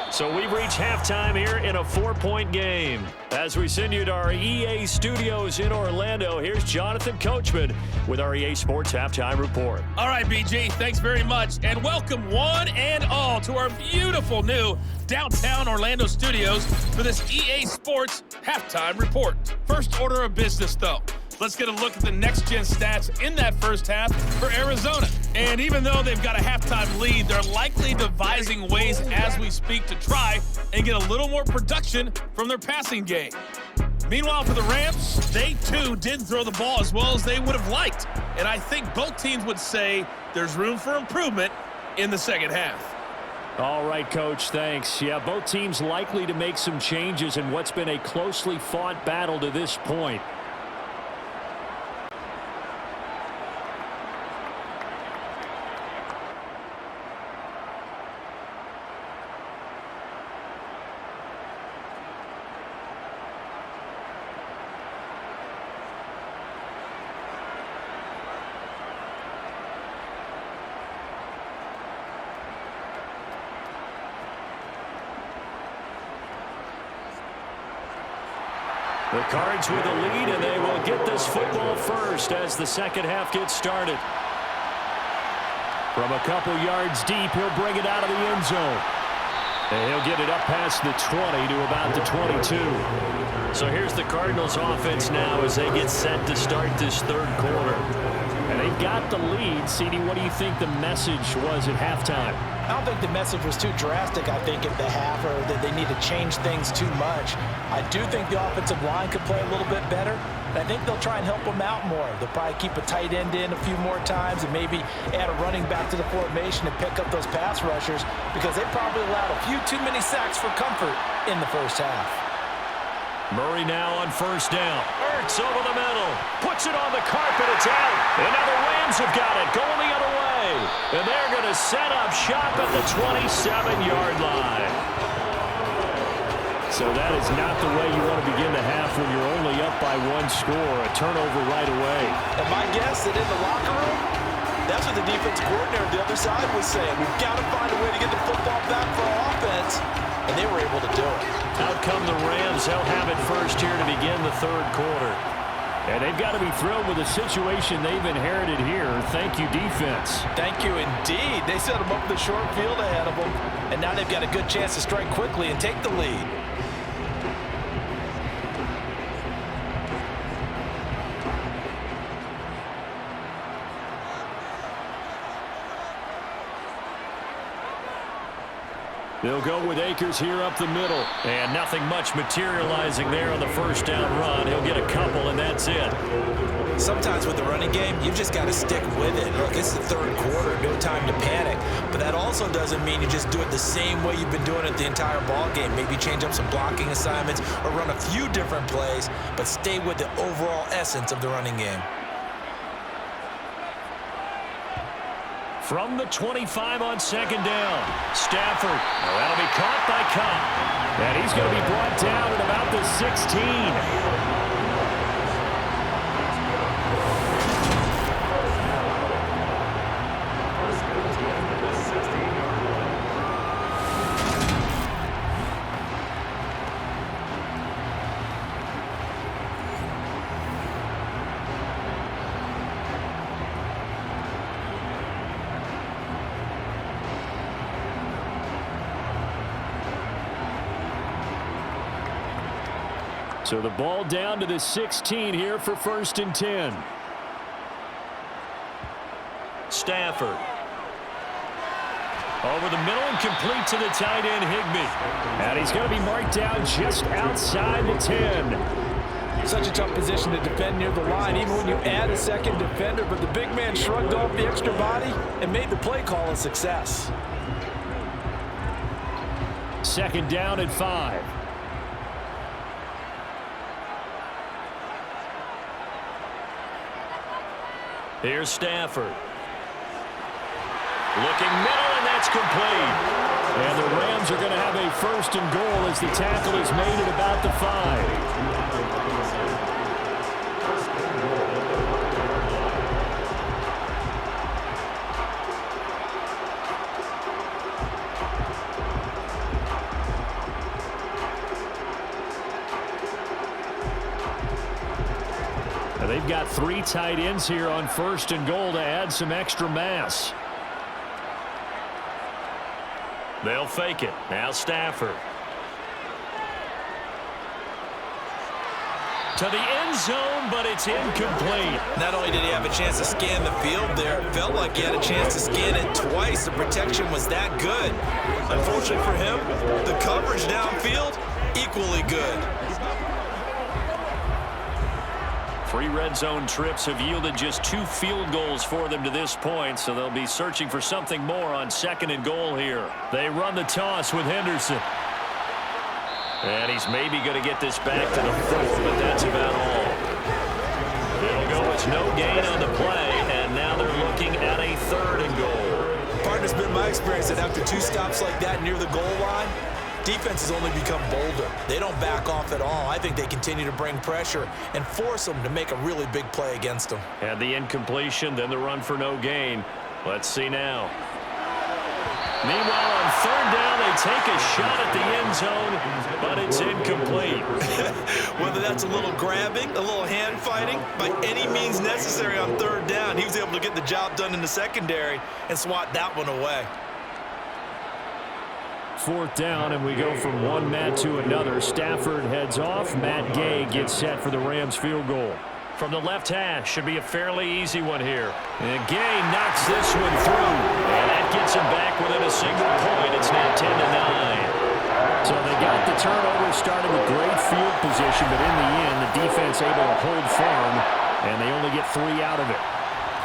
So we've reached halftime here in a 4-point game. As we send you to our EA studios in Orlando, here's Jonathan Coachman with our EA Sports Halftime Report. All right, BG, thanks very much. And welcome one and all to our beautiful new downtown Orlando studios for this EA Sports Halftime Report. First order of business, though. Let's get a look at the next-gen stats in that first half for Arizona. And even though they've got a halftime lead, they're likely devising ways as we speak to try and get a little more production from their passing game. Meanwhile, for the Rams, they too didn't throw the ball as well as they would have liked. And I think both teams would say there's room for improvement in the second half. All right, Coach, thanks. Yeah, both teams likely to make some changes in what's been a closely fought battle to this point. The Cards with a lead, and they will get this football first as the second half gets started. From a couple yards deep, he'll bring it out of the end zone. And he'll get it up past the 20 to about the 22. So here's the Cardinals offense now as they get set to start this third quarter. And they've got the lead. CD, what do you think the message was at halftime? I don't think the message was too drastic, I think, at the half, or that they need to change things too much. I do think the offensive line could play a little bit better, and I think they'll try and help them out more. They'll probably keep a tight end in a few more times and maybe add a running back to the formation and pick up those pass rushers, because they probably allowed a few too many sacks for comfort in the first half. Murray now on first down. Ertz over the middle. Puts it on the carpet. It's out. And now the Rams have got it. Going the other way. And they're going to set up shop at the 27-yard line. So that is not the way you want to begin the half when you're only up by one score. A turnover right away. And my guess that in the locker room, that's what the defense coordinator on the other side was saying. We've got to find a way to get the football back for our offense. And they were able to do it. Out come the Rams. They'll have it first here to begin the third quarter. And they've got to be thrilled with the situation they've inherited here. Thank you, defense. Thank you, indeed. They set them up in the short field ahead of them. And now they've got a good chance to strike quickly and take the lead. They'll go with Akers here up the middle. And nothing much materializing there on the first down run. He'll get a couple, and that's it. Sometimes with the running game, you've just got to stick with it. Look, it's the third quarter, no time to panic. But that also doesn't mean you just do it the same way you've been doing it the entire ball game. Maybe change up some blocking assignments or run a few different plays, but stay with the overall essence of the running game. From the 25 on second down, Stafford. Well, that'll be caught by Cup. And he's going to be brought down at about the 16. So the ball down to the 16 here for 1st and 10. Stafford. Over the middle and complete to the tight end, Higbee. And he's going to be marked down just outside the 10. Such a tough position to defend near the line, even when you add a second defender. But the big man shrugged off the extra body and made the play call a success. 2nd down and 5. Here's Stafford. Looking middle, and that's complete. And the Rams are going to have a 1st and goal as the tackle is made at about the 5. They've got 3 tight ends here on 1st and goal to add some extra mass. They'll fake it. Now Stafford. To the end zone, but it's incomplete. Not only did he have a chance to scan the field there, it felt like he had a chance to scan it twice. The protection was that good. Unfortunately for him, the coverage downfield, equally good. 3 red zone trips have yielded just 2 field goals for them to this point, so they'll be searching for something more on 2nd and goal here. They run the toss with Henderson. And he's maybe going to get this back to the 4, but that's about all. It'll go as no gain on the play, and now they're looking at a 3rd and goal. Partner's been my experience that after 2 stops like that near the goal line, defenses only become bolder. They don't back off at all. I think they continue to bring pressure and force them to make a really big play against them. And the incompletion, then the run for no gain. Let's see now. Meanwhile, on 3rd down, they take a shot at the end zone, but it's incomplete. Whether that's a little grabbing, a little hand fighting, by any means necessary on 3rd down, he was able to get the job done in the secondary and swat that one away. 4th down, and we go from one Matt to another. Stafford heads off. Matt Gay gets set for the Rams field goal. From the left hash, should be a fairly easy one here. And Gay knocks this one through. And that gets him back within a single point. It's now 10-9. So they got the turnover, started with great field position, but in the end, the defense able to hold firm, and they only get 3 out of it.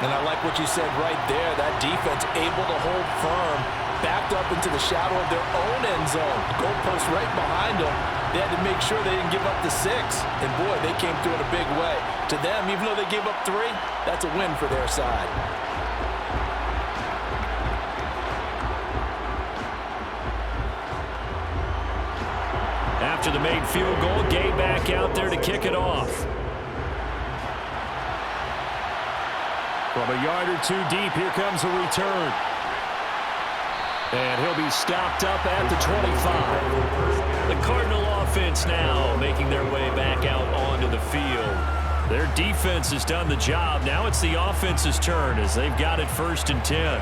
And I like what you said right there. That defense able to hold firm, backed up into the shadow of their own end zone. Goalpost right behind them. They had to make sure they didn't give up the 6. And boy, they came through in a big way. To them, even though they gave up 3, that's a win for their side. After the made field goal, Gay back out there to kick it off. From a yard or 2 deep, here comes a return. And he'll be stopped up at the 25. The Cardinal offense now making their way back out onto the field. Their defense has done the job. Now it's the offense's turn as they've got it 1st and 10.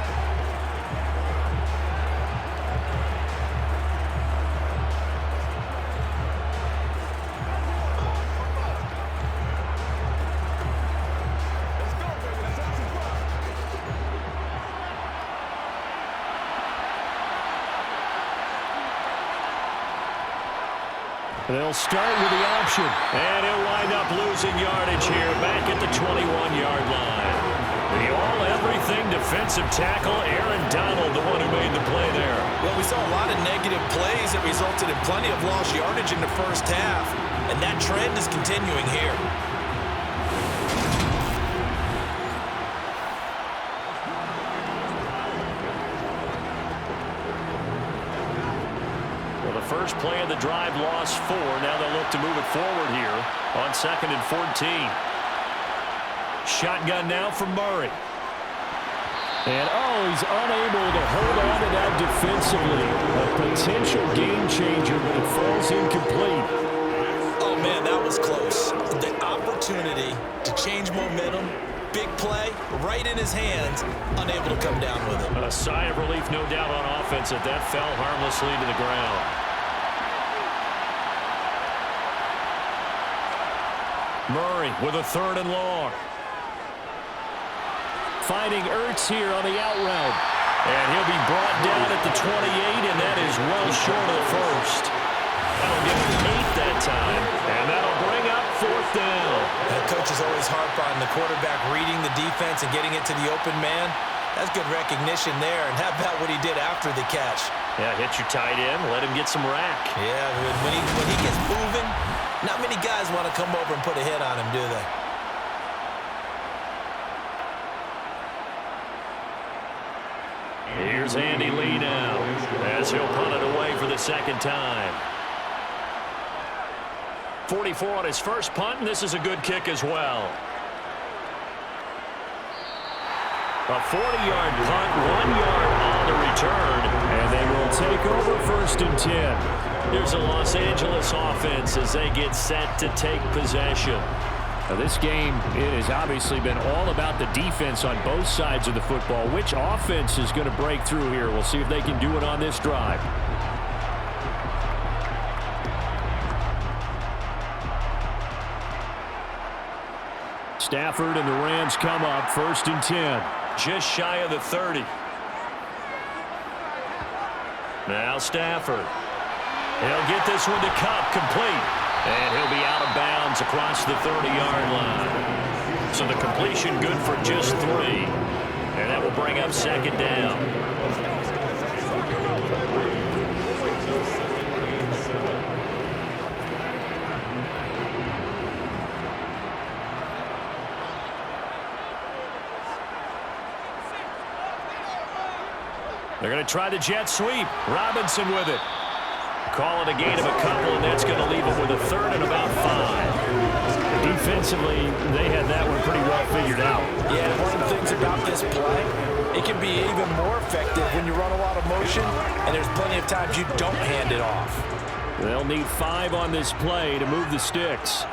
They'll start with the option, and he'll wind up losing yardage here back at the 21-yard line. The all-everything defensive tackle, Aaron Donald, the one who made the play there. Well, we saw a lot of negative plays that resulted in plenty of lost yardage in the first half, and that trend is continuing here. First play of the drive, lost 4. Now they'll look to move it forward here on 2nd and 14. Shotgun now from Murray. And, he's unable to hold on to that defensively. A potential game changer, but it falls incomplete. Oh, man, that was close. The opportunity to change momentum, big play, right in his hands, unable to come down with it. A sigh of relief, no doubt, on offense that fell harmlessly to the ground. Murray with a 3rd and long. Finding Ertz here on the out route. And he'll be brought down at the 28, and that is well short of the first. That'll give him 8 that time, and that'll bring up 4th down. And coaches always harp on the quarterback reading the defense and getting it to the open man. That's good recognition there, and how about what he did after the catch? Yeah, hit your tight end, let him get some rack. Yeah, when he gets moving, not many guys want to come over and put a hit on him, do they? Here's Andy Lee now, as he'll punt it away for the 2nd time. 44 on his first punt, and this is a good kick as well. A 40-yard punt, 1 yard on the return, and they will take over 1st and 10. Here's the Los Angeles offense as they get set to take possession. Now this game, it has obviously been all about the defense on both sides of the football. Which offense is going to break through here? We'll see if they can do it on this drive. Stafford and the Rams come up 1st and 10. Just shy of the 30. Now Stafford. He'll get this one to Kupp, complete. And he'll be out of bounds across the 30-yard line. So the completion good for just 3. And that will bring up 2nd down. They're going to try the jet sweep. Robinson with it. Call it a gain of a couple, and that's going to leave it with a 3rd and about 5. Defensively, they had that one pretty well figured out. Yeah, one of the things about this play, it can be even more effective when you run a lot of motion, and there's plenty of times you don't hand it off. They'll need 5 on this play to move the sticks.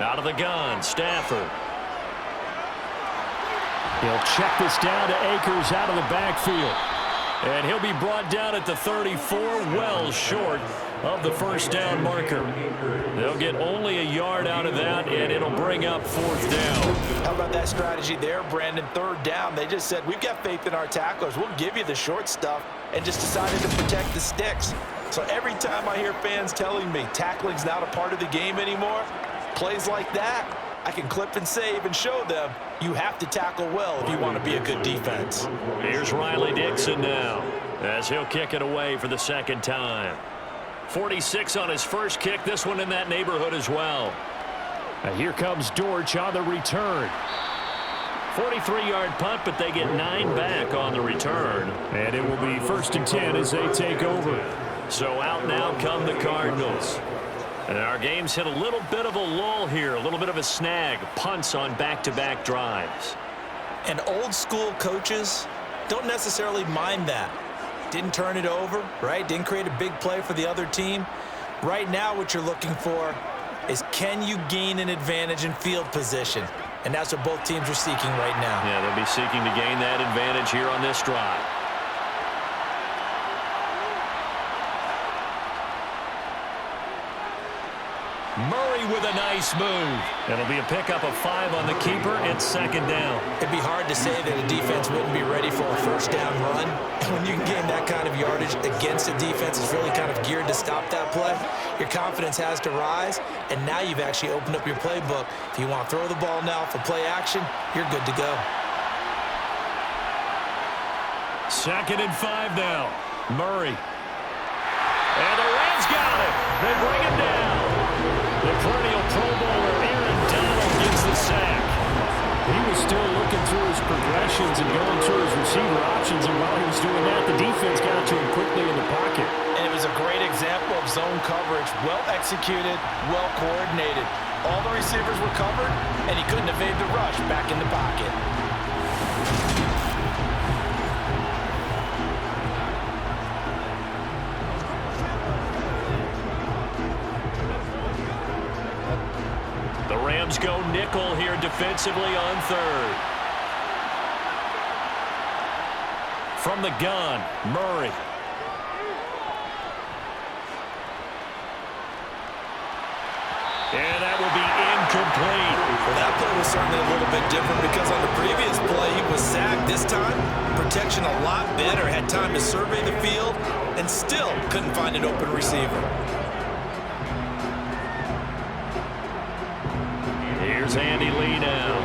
Out of the gun, Stafford. He'll check this down to Akers out of the backfield. And he'll be brought down at the 34, well short of the 1st down marker. They'll get only a yard out of that, and it'll bring up 4th down. How about that strategy there, Brandon? 3rd down. They just said, we've got faith in our tacklers. We'll give you the short stuff, and just decided to protect the sticks. So every time I hear fans telling me tackling's not a part of the game anymore, plays like that, I can clip and save and show them you have to tackle well if you want to be a good defense. Here's Riley Dixon now as he'll kick it away for the 2nd time. 46 on his first kick. This one in that neighborhood as well. And here comes Dortch on the return. 43-yard punt, but they get 9 back on the return. And it will be 1st and 10 as they take over. So out now come the Cardinals. And our game's hit a little bit of a lull here, a little bit of a snag, punts on back-to-back drives. And old school coaches don't necessarily mind that. Didn't turn it over, right? Didn't create a big play for the other team. Right now what you're looking for is, can you gain an advantage in field position? And that's what both teams are seeking right now. Yeah, they'll be seeking to gain that advantage here on this drive. Murray with a nice move. It'll be a pickup of 5 on the keeper and 2nd down. It'd be hard to say that a defense wouldn't be ready for a 1st down run. And when you can gain that kind of yardage against a defense that's really kind of geared to stop that play, your confidence has to rise, and now you've actually opened up your playbook. If you want to throw the ball now for play action, you're good to go. 2nd and 5 now. Murray. And the Rams got it. They bring him down. The perennial Pro Bowler Aaron Donald gets the sack. He was still looking through his progressions and going through his receiver options, and while he was doing that, the defense got to him quickly in the pocket. And it was a great example of zone coverage. Well executed, well coordinated. All the receivers were covered, and he couldn't evade the rush back in the pocket. The Rams go nickel here defensively on 3rd. From the gun, Murray. Well, that play was certainly a little bit different because on the previous play, he was sacked. This time, protection a lot better. Had time to survey the field and still couldn't find an open receiver. Here's Andy Lee now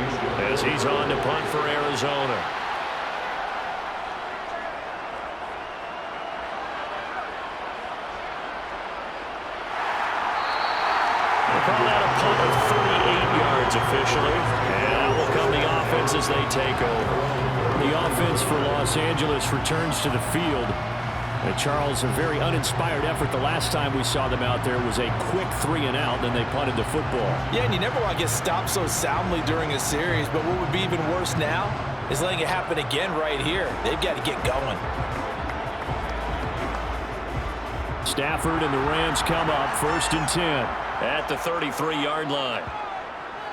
as he's on to punt for Arizona. We'll call that a punt of 38 yards officially. And out will come the offense as they take over. The offense for Los Angeles returns to the field. And Charles, a very uninspired effort. The last time we saw them out there was a quick 3-and-out, then they punted the football. Yeah, and you never want to get stopped so soundly during a series, but what would be even worse now is letting it happen again right here. They've got to get going. Stafford and the Rams come up 1st and 10 at the 33-yard line.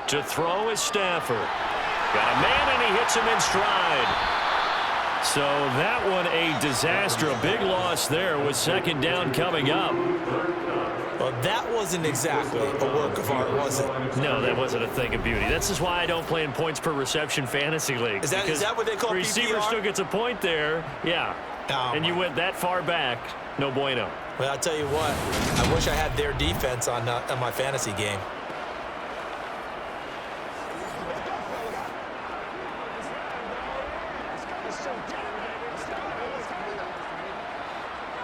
To throw is Stafford. Got a man, and he hits him in stride. So that one a disaster, a big loss there with 2nd down coming up. Well, that wasn't exactly a work of art, was it? No, that wasn't a thing of beauty. This is why I don't play in points per reception fantasy league. Is that what they call receiver PPR? still gets a point there, yeah. Oh, and you went that far back, no bueno. Well, I'll tell you what, I wish I had their defense on my fantasy game.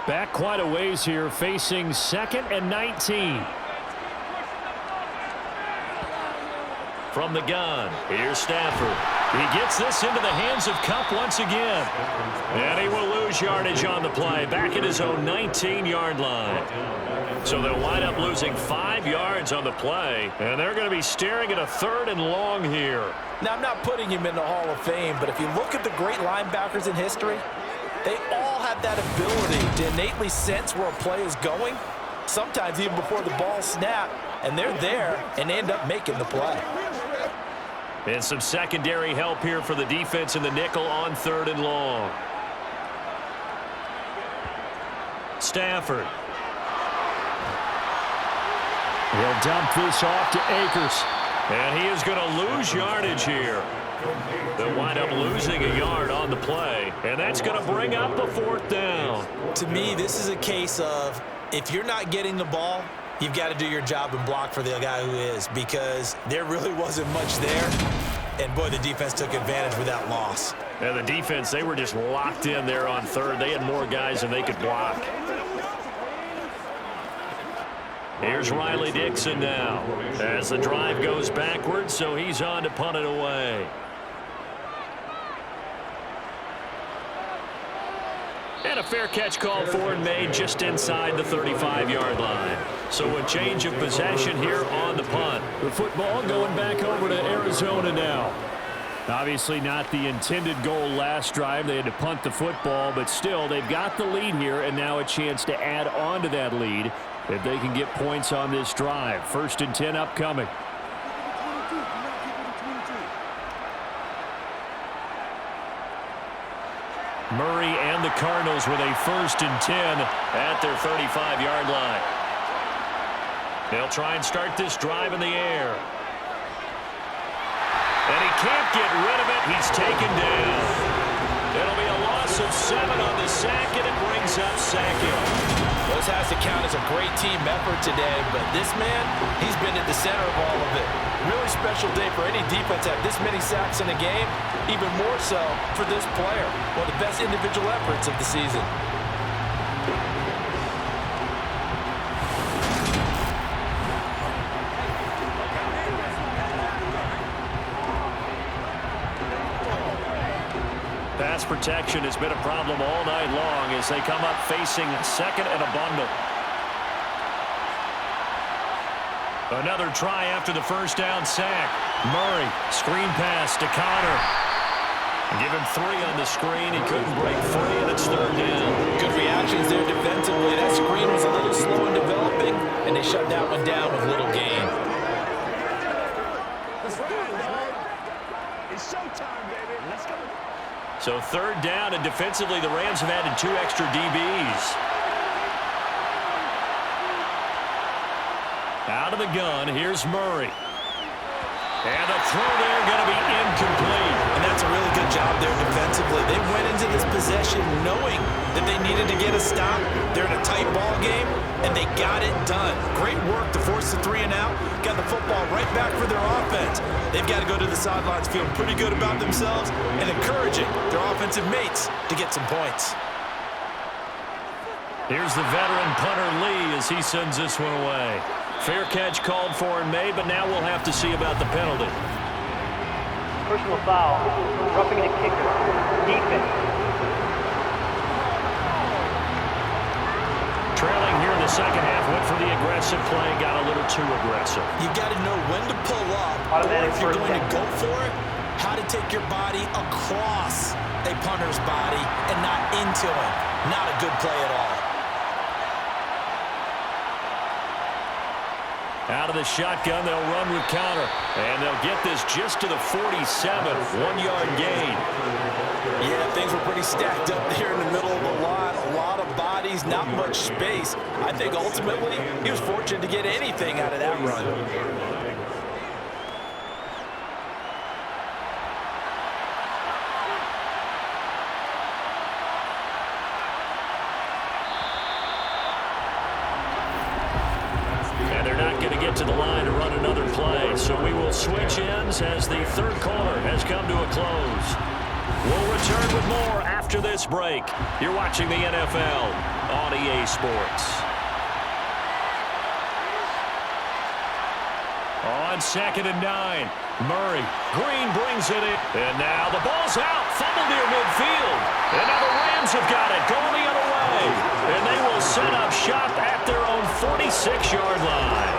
Back quite a ways here, facing 2nd and 19. From the gun, here's Stafford. He gets this into the hands of Kupp once again. And he will lose yardage on the play, back at his own 19-yard line. So they'll wind up losing 5 yards on the play, and they're going to be staring at a 3rd and long here. Now, I'm not putting him in the Hall of Fame, but if you look at the great linebackers in history, they all have that ability to innately sense where a play is going, sometimes even before the ball snaps, and they're there and end up making the play. And some secondary help here for the defense in the nickel on 3rd and long. Stafford. He'll dump this off to Akers. And he is going to lose yardage here. They'll wind up losing a yard on the play, and that's going to bring up a 4th down. To me, this is a case of if you're not getting the ball, you've got to do your job and block for the guy who is, because there really wasn't much there. And, boy, the defense took advantage with that loss. And the defense, they were just locked in there on 3rd. They had more guys than they could block. Here's Riley Dixon now as the drive goes backwards, so he's on to punt it away. And a fair catch called for and made just inside the 35-yard line. So a change of possession here on the punt. The football going back over to Arizona now. Obviously not the intended goal last drive. They had to punt the football, but still they've got the lead here, and now a chance to add on to that lead if they can get points on this drive. 1st and 10 upcoming. Murray and the Cardinals with a 1st and 10 at their 35-yard line. They'll try and start this drive in the air. And he can't get rid of it. He's taken down. It'll be a loss of 7 on the sack, and it brings up 2nd. Well, this has to count as a great team effort today, but this man, he's been at the center of all of it. Really special day for any defense to have this many sacks in a game, even more so for this player. One of the best individual efforts of the season. Pass protection has been a problem all night long as they come up facing 2nd and a bundle. Another try after the 1st down sack. Murray, screen pass to Connor. Give him 3 on the screen. He couldn't break free, and it's 3rd down. Good reactions there defensively. That screen was a little slow in developing, and they shut that one down with little gain. It's showtime, baby. Let's go. So 3rd down, and defensively the Rams have added 2 extra DBs. Out of the gun, here's Murray. And the throw there going to be incomplete. And that's a really good job there defensively. They went into this possession knowing that they needed to get a stop. They're in a tight ball game, and they got it done. Great work to force the 3 and out. Got the football right back for their offense. They've got to go to the sidelines feeling pretty good about themselves and encouraging their offensive mates to get some points. Here's the veteran punter Lee as he sends this one away. Fair catch called for and made, but now we'll have to see about the penalty. Personal foul. Roughing the kicker. Defense. Trailing here in the second half, went for the aggressive play, got a little too aggressive. You've got to know when to pull up, or if you're going to go for it, how to take your body across a punter's body and not into him. Not a good play at all. Out of the shotgun, they'll run with counter. And they'll get this just to the 47, 1-yard gain. Yeah, things were pretty stacked up there in the middle of the line. A lot of bodies, not much space. I think ultimately he was fortunate to get anything out of that run. To the line to run another play. So we will switch ends as the third quarter has come to a close. We'll return with more after this break. You're watching the NFL on EA Sports. On 2nd and 9, Murray. Green brings it in. And now the ball's out. Fumble near midfield. And now the Rams have got it. Going the other way. And they will set up shop at their own 46-yard line.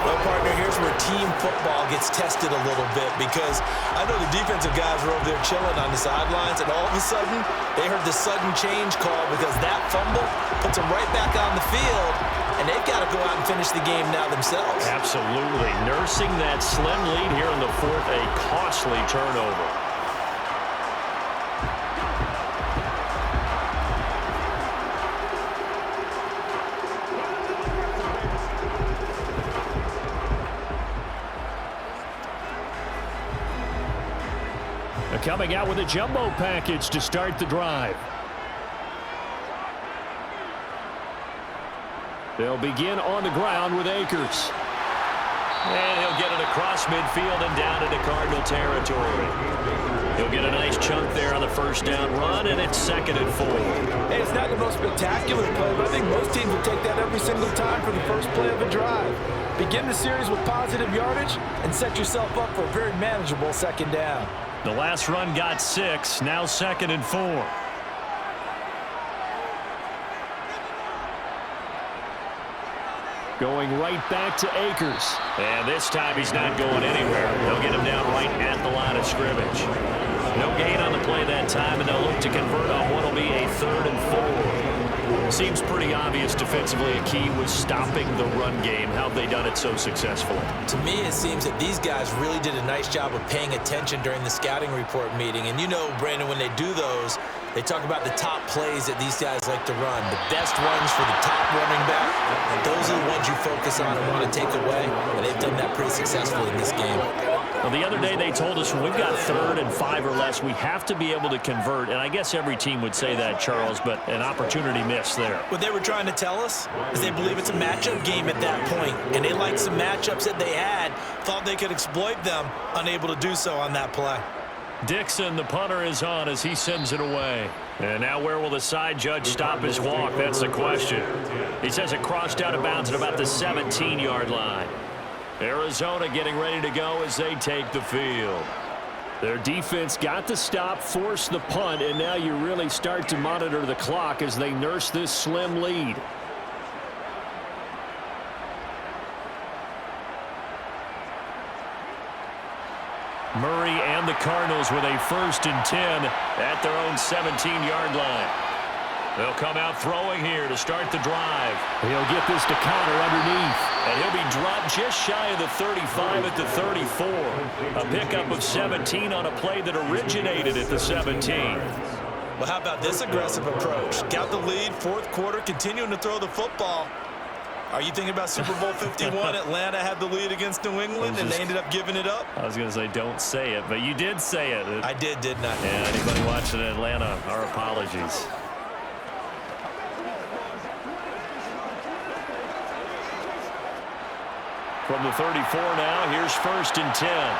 Well, partner, here's where team football gets tested a little bit because I know the defensive guys were over there chilling on the sidelines, and all of a sudden, they heard the sudden change call because that fumble puts them right back on the field, and they've got to go out and finish the game now themselves. Absolutely. Nursing that slim lead here in the fourth, a costly turnover. Coming out with a jumbo package to start the drive. They'll begin on the ground with Akers. And he'll get it across midfield and down into Cardinal territory. He'll get a nice chunk there on the first down run, and it's 2nd and 4. Hey, it's not the most spectacular play, but I think most teams will take that every single time for the first play of a drive. Begin the series with positive yardage and set yourself up for a very manageable second down. The last run got 6, now 2nd and 4. Going right back to Akers. And this time he's not going anywhere. They'll get him down right at the line of scrimmage. No gain on the play that time, and they'll look to convert on what will be a 3rd and 4. Seems pretty obvious defensively a key was stopping the run game. How have they done it so successfully? To me, it seems that these guys really did a nice job of paying attention during the scouting report meeting. And you know, Brandon, when they do those, they talk about the top plays that these guys like to run. The best runs for the top running back. Those are the ones you focus on and want to take away. And they've done that pretty successfully in this game. Well, the other day they told us when we've got 3rd and 5 or less, we have to be able to convert. And I guess every team would say that, Charles, but an opportunity missed there. What they were trying to tell us is they believe it's a matchup game at that point. And they liked some matchups that they had, thought they could exploit them, unable to do so on that play. Dixon, the punter, is on as he sends it away. And now where will the side judge stop his walk? That's the question. He says it crossed out of bounds at about the 17-yard line. Arizona getting ready to go as they take the field. Their defense got the stop, forced the punt, and now you really start to monitor the clock as they nurse this slim lead. Murray and the Cardinals with a 1st and 10 at their own 17-yard line. They'll come out throwing here to start the drive. He'll get this to counter underneath. And he'll be dropped just shy of the 35 at the 34. A pickup of 17 on a play that originated at the 17. Well, how about this aggressive approach? Got the lead, 4th quarter, continuing to throw the football. Are you thinking about Super Bowl 51? Atlanta had the lead against New England, and they ended up giving it up? I was going to say don't say it, but you did say it. I did, didn't I? Yeah, anybody watching Atlanta, our apologies. From the 34 now, here's 1st and 10.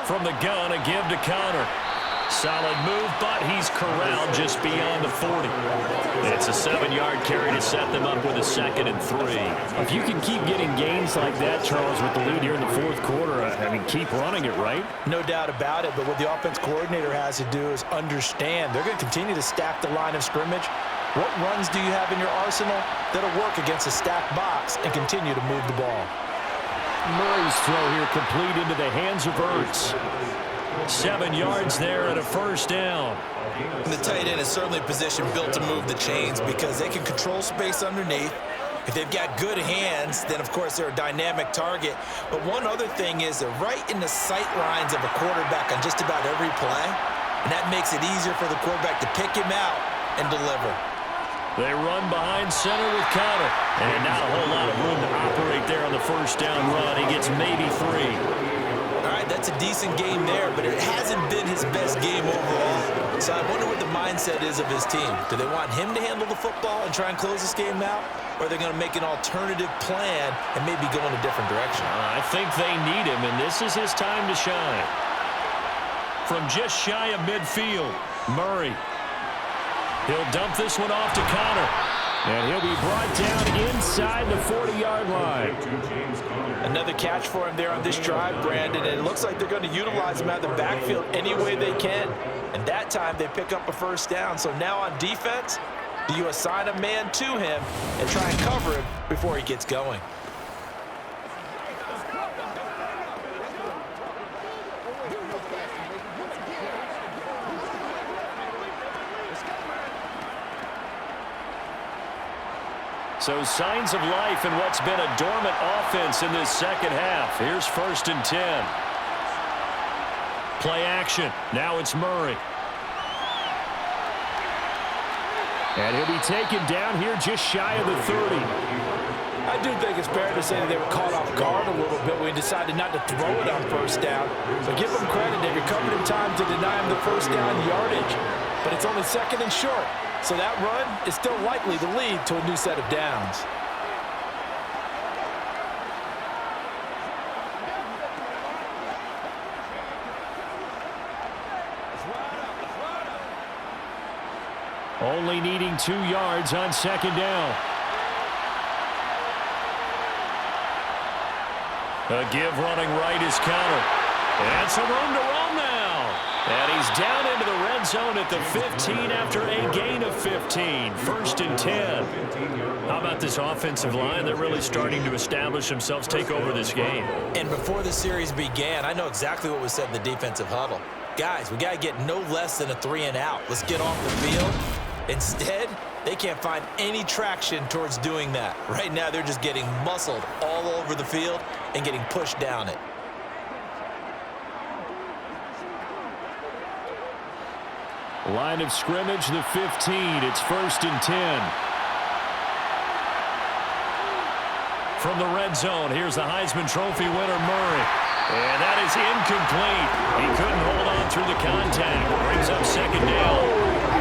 From the gun, a give to Connor. Solid move, but he's corralled just beyond the 40. It's a 7-yard carry to set them up with a 2nd and 3. If you can keep getting gains like that, Charles, with the lead here in the 4th quarter, I mean, keep running it, right? No doubt about it, but what the offense coordinator has to do is understand they're going to continue to stack the line of scrimmage. What runs do you have in your arsenal that'll work against a stacked box and continue to move the ball? Murray's throw here complete into the hands of Ertz. 7 yards there and a 1st down. And the tight end is certainly a position built to move the chains because they can control space underneath. If they've got good hands, then, of course, they're a dynamic target. But one other thing is they're right in the sight lines of a quarterback on just about every play, and that makes it easier for the quarterback to pick him out and deliver. They run behind center with Connor. And not a whole lot of room to operate there on the 1st down run. He gets maybe 3. All right, that's a decent game there, but it hasn't been his best game overall. So I wonder what the mindset is of his team. Do they want him to handle the football and try and close this game out? Or are they going to make an alternative plan and maybe go in a different direction? I think they need him, and this is his time to shine. From just shy of midfield, Murray. He'll dump this one off to Connor. And he'll be brought down inside the 40-yard line. Another catch for him there on this drive, Brandon. And it looks like they're going to utilize him out of the backfield any way they can. And that time they pick up a 1st down. So now on defense, do you assign a man to him and try and cover him before he gets going? So signs of life in what's been a dormant offense in this 2nd half. Here's 1st and 10. Play action. Now it's Murray. And he'll be taken down here just shy of the 30. I do think it's fair to say that they were caught off guard a little bit when we decided not to throw it on 1st down. But give them credit. They recovered in time to deny him the 1st down yardage. But it's only 2nd and short. So that run is still likely to lead to a new set of downs. Only needing 2 yards on 2nd down. A give running right is Connor. And some room to roam now. And he's down into the red zone at the 15 after a gain of 15. 1st and 10. How about this offensive line? They're really starting to establish themselves, take over this game. And before the series began, I know exactly what was said in the defensive huddle. Guys, we got to get no less than a 3 and out. Let's get off the field. Instead, they can't find any traction towards doing that. Right now, they're just getting muscled all over the field and getting pushed down it. Line of scrimmage, the 15. It's 1st and 10. From the red zone, here's the Heisman Trophy winner, Murray. And that is incomplete. He couldn't hold on through the contact. Brings up 2nd down.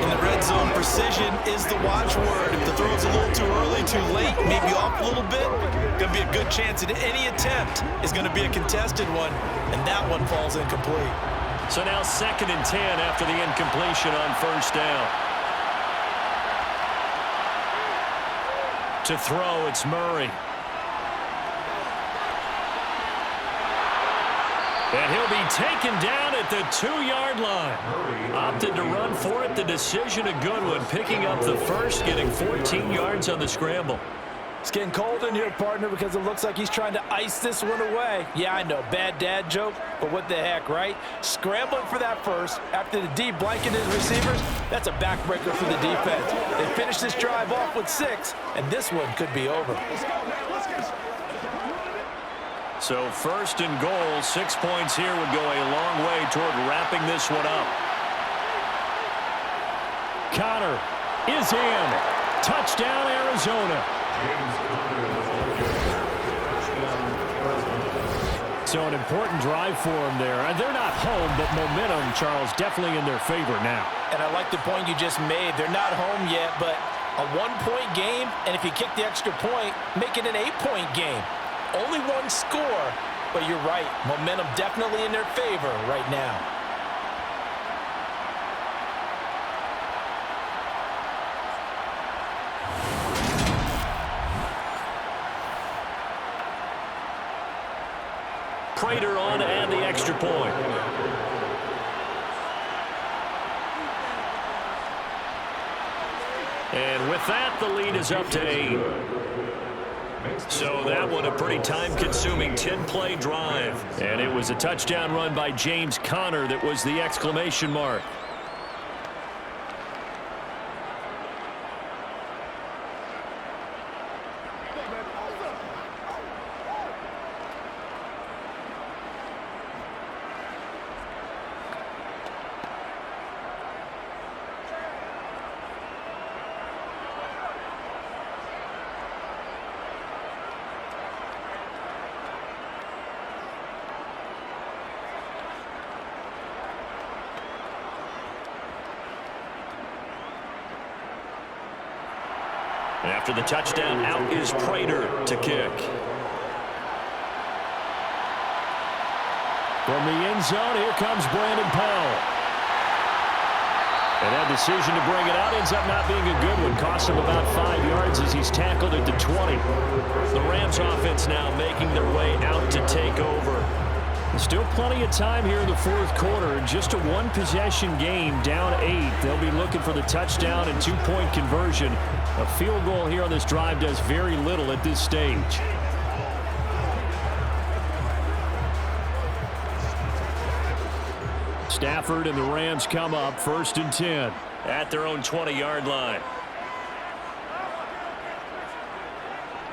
In the red zone, precision is the watchword. If the throw's a little too early, too late, maybe off a little bit, going to be a good chance that any attempt is going to be a contested one, and that one falls incomplete. So now 2nd and 10 after the incompletion on 1st down. To throw, it's Murray. And he'll be taken down at the 2-yard line. Opted to run for it. The decision a good one. Picking up the 1st, getting 14 yards on the scramble. It's getting cold in here, partner, because it looks like he's trying to ice this one away. Yeah, I know, bad dad joke, but what the heck, right? Scrambling for that 1st after the D blanketed his receivers, that's a backbreaker for the defense. They finished this drive off with 6, and this one could be over. So 1st and goal, 6 points here would go a long way toward wrapping this one up. Connor is in. Touchdown, Arizona. So an important drive for them there. And they're not home, but momentum, Charles, definitely in their favor now. And I like the point you just made. They're not home yet, but a 1-point game, and if you kick the extra point, make it an 8-point game. Only one score, but you're right. Momentum definitely in their favor right now. Prater on to add the extra point. And with that, the lead is up to 8. So that one a pretty time-consuming 10-play drive. And it was a touchdown run by James Conner that was the exclamation mark. After the touchdown, out is Prater to kick. From the end zone, here comes Brandon Powell. And that decision to bring it out ends up not being a good one. Costs him about 5 yards as he's tackled at the 20. The Rams offense now making their way out to take over. Still plenty of time here in the fourth quarter. Just a one-possession game, down 8. They'll be looking for the touchdown and 2-point conversion. A field goal here on this drive does very little at this stage. Stafford and the Rams come up 1st and 10 at their own 20-yard line.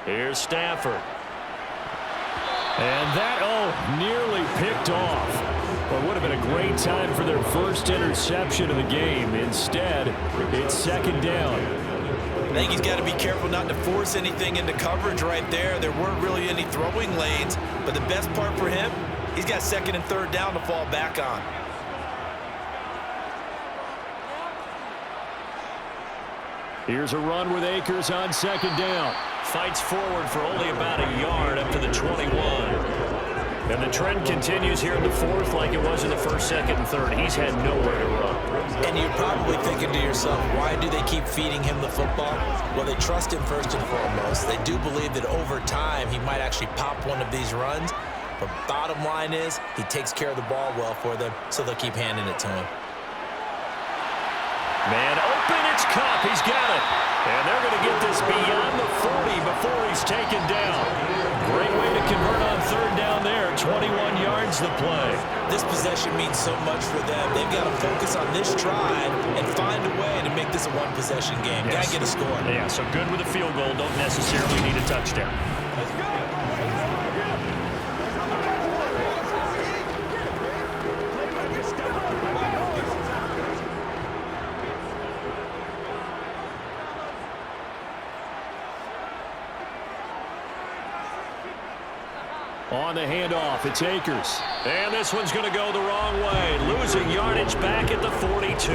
Here's Stafford. And that, nearly picked off. Well, it would have been a great time for their first interception of the game. Instead, it's 2nd down. I think he's got to be careful not to force anything into coverage right there. There weren't really any throwing lanes, but the best part for him, he's got 2nd and 3rd down to fall back on. Here's a run with Akers on 2nd down. Fights forward for only about a yard up to the 21. And the trend continues here in the 4th like it was in the 1st, 2nd, and 3rd. He's had nowhere to run. And you're probably thinking to yourself, why do they keep feeding him the football? Well, they trust him first and foremost. They do believe that over time he might actually pop one of these runs. But bottom line is he takes care of the ball well for them, so they'll keep handing it to him. Man open, it's Cup. He's got it. And they're going to get this beyond the 40 before he's taken down. Great way to convert on 3rd down there. 21 yards the play. This possession means so much for them. They've got to focus on this drive and find a way to make this a one-possession game. Yes. Got to get a score. Yeah, so good with a field goal. Don't necessarily need a touchdown. Let's go. On the handoff, it's Akers. And this one's going to go the wrong way. Losing yardage back at the 42.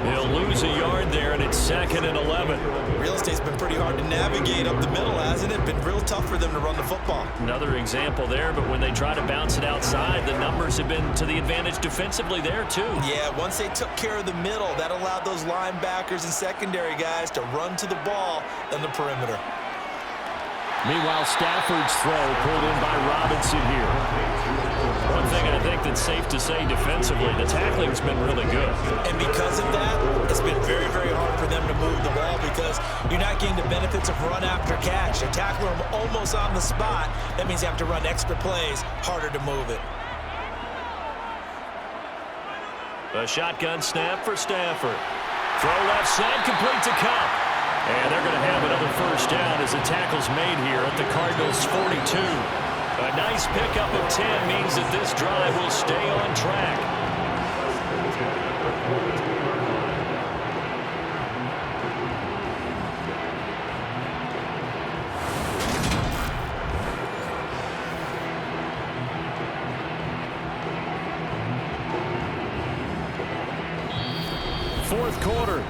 They'll lose a yard there, and it's 2nd and 11. Real estate's been pretty hard to navigate up the middle, hasn't it? Been real tough for them to run the football. Another example there, but when they try to bounce it outside, the numbers have been to the advantage defensively there, too. Yeah, once they took care of the middle, that allowed those linebackers and secondary guys to run to the ball on the perimeter. Meanwhile, Stafford's throw pulled in by Robinson here. One thing I think that's safe to say defensively, the tackling's been really good. And because of that, it's been very, very hard for them to move the ball because you're not getting the benefits of run after catch. You tackle them almost on the spot. That means you have to run extra plays, harder to move it. A shotgun snap for Stafford. Throw left side, complete to Cup. And they're going to have another 1st down as the tackle's made here at the Cardinals' 42. A nice pickup of 10 means that this drive will stay on track.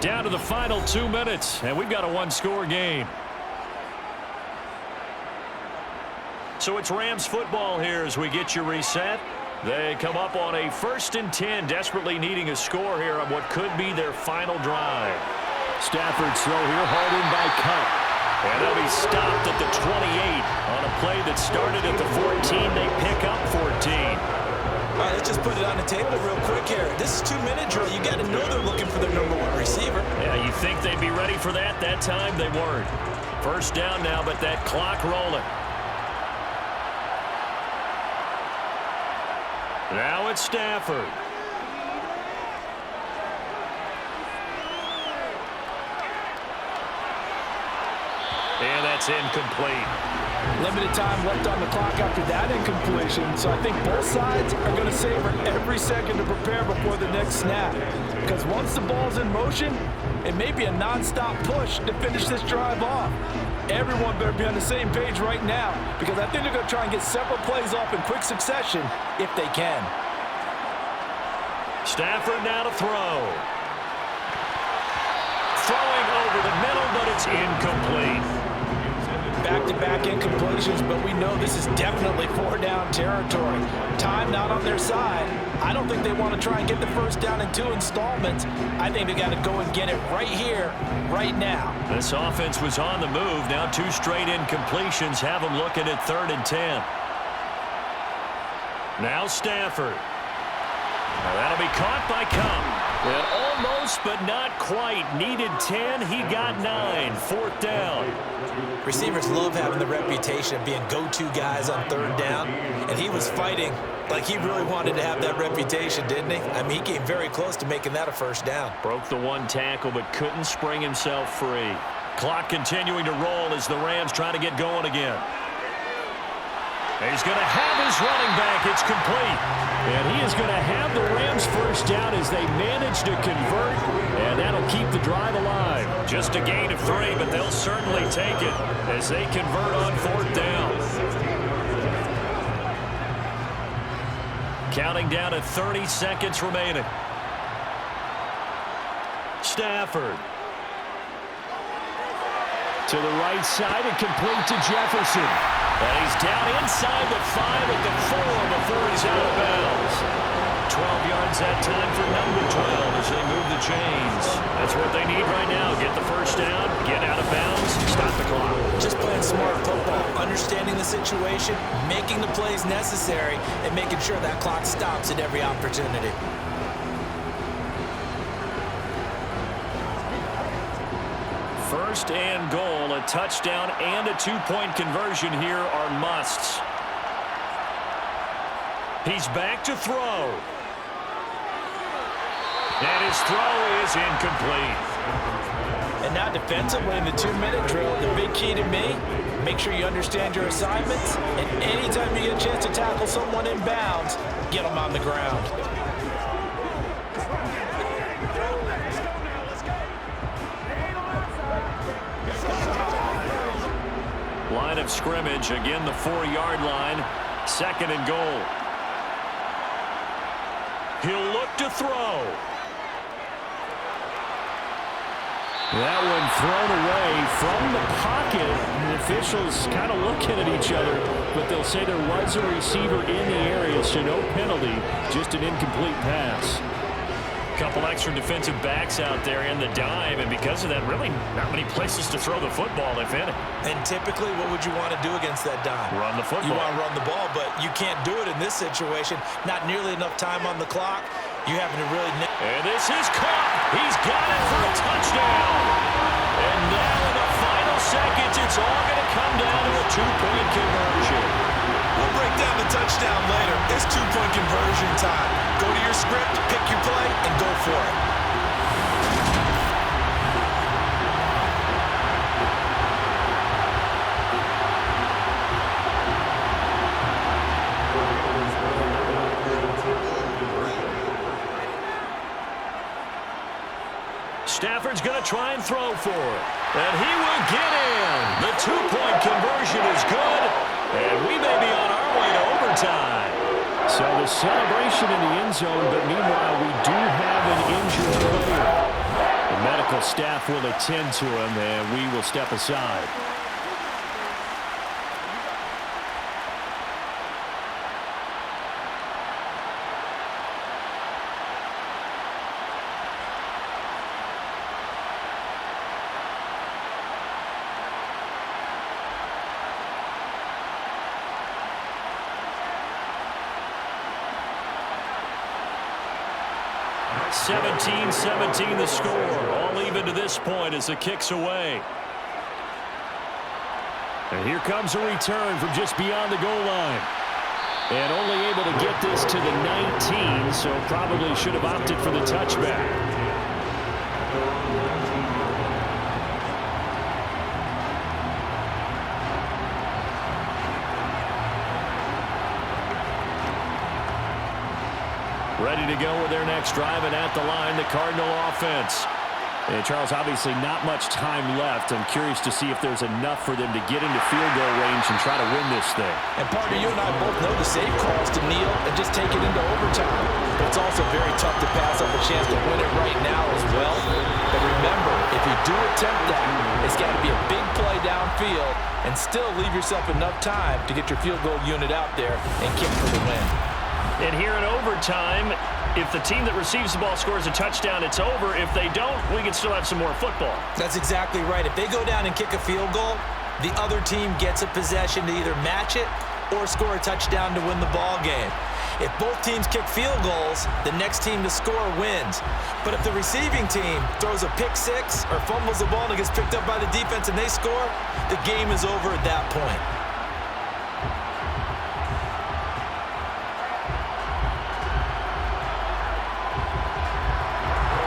Down to the final 2 minutes, and we've got a one-score game. So it's Rams football here as we get you reset. They come up on a 1st and 10, desperately needing a score here on what could be their final drive. Stafford's throw here, hauled in by Cup. And they'll be stopped at the 28 on a play that started at the 14. They pick up 14. All right, let's just put it on the table real quick here. This is 2-minute drill. You got to know they're looking for their #1 receiver. Yeah, you think they'd be ready for that? That time they weren't. 1st down now, but that clock rolling. Now it's Stafford. And that's incomplete. Limited time left on the clock after that incompletion, so I think both sides are going to savor every second to prepare before the next snap. Because once the ball's in motion, it may be a non-stop push to finish this drive off. Everyone better be on the same page right now, because I think they're going to try and get several plays off in quick succession if they can. Stafford now to throw. Throwing over the middle, but it's incomplete. Back-to-back incompletions, but we know this is definitely 4-down territory. Time not on their side. I don't think they want to try and get the 1st down in 2 installments. I think they got to go and get it right here, right now. This offense was on the move. Now 2 straight incompletions have them looking at 3rd and 10. Now Stafford. Now that'll be caught by Cup. And almost, but not quite. Needed 10. He got 9. 4th down. Receivers love having the reputation of being go-to guys on 3rd down, and he was fighting like he really wanted to have that reputation, didn't he? I mean, he came very close to making that a 1st down. Broke the 1 tackle, but couldn't spring himself free. Clock continuing to roll as the Rams try to get going again. He's going to have his running back. It's complete. And he is going to have the Rams 1st down as they manage to convert. And that'll keep the drive alive. Just a gain of 3, but they'll certainly take it as they convert on 4th down. Counting down to 30 seconds remaining. Stafford. To the right side and complete to Jefferson. And he's down inside the 5 at the 4 before he's out of bounds. 12 yards that time for number 12 as they move the chains. That's what they need right now. Get the 1st down, get out of bounds, stop the clock. Just playing smart football, understanding the situation, making the plays necessary, and making sure that clock stops at every opportunity. First and goal, a touchdown and a 2-point conversion here are musts. He's back to throw. And his throw is incomplete. And now defensively in the 2-minute drill, the big key to me, make sure you understand your assignments, and anytime you get a chance to tackle someone in bounds, get them on the ground. Line of scrimmage, again the 4-yard line, 2nd and goal. He'll look to throw. That one thrown away from the pocket. The officials kind of looking at each other, but they'll say there was a receiver in the area, so no penalty, just an incomplete pass. Couple extra defensive backs out there in the dime, and because of that, really not many places to throw the football, if any. And typically, what would you want to do against that dime? Run the football. You want to run the ball, but you can't do it in this situation. Not nearly enough time on the clock. You having to really... And this is caught. He's got it for a touchdown. And now in the final seconds, it's all going to come down to a 2-point conversion. We'll break down the touchdown later. It's 2-point conversion time. Go to your script, pick your play, and go for it. Stafford's going to try and throw for it. And he will get in. The 2-point conversion is good. And we may be on our way to overtime. So the celebration in the end zone, but meanwhile we do have an injured player. medical staff will attend to him, and we will step aside. (17-17) the score. All even to this point as the kick's away. And here comes a return from just beyond the goal line. And only able to get this to the 19, so probably should have opted for the touchback. Ready to go with their next drive, and at the line, the Cardinal offense. And Charles, obviously not much time left. I'm curious to see if there's enough for them to get into field goal range and try to win this thing. And partner, you and I both know the safe calls to kneel and just take it into overtime. But it's also very tough to pass up a chance to win it right now as well. But remember, if you do attempt that, it's got to be a big play downfield and still leave yourself enough time to get your field goal unit out there and kick for the win. And here in overtime, if the team that receives the ball scores a touchdown, it's over. If they don't, we can still have some more football. That's exactly right. If they go down and kick a field goal, the other team gets a possession to either match it or score a touchdown to win the ball game. If both teams kick field goals, the next team to score wins. But if the receiving team throws a pick six or fumbles the ball and it gets picked up by the defense and they score, the game is over at that point.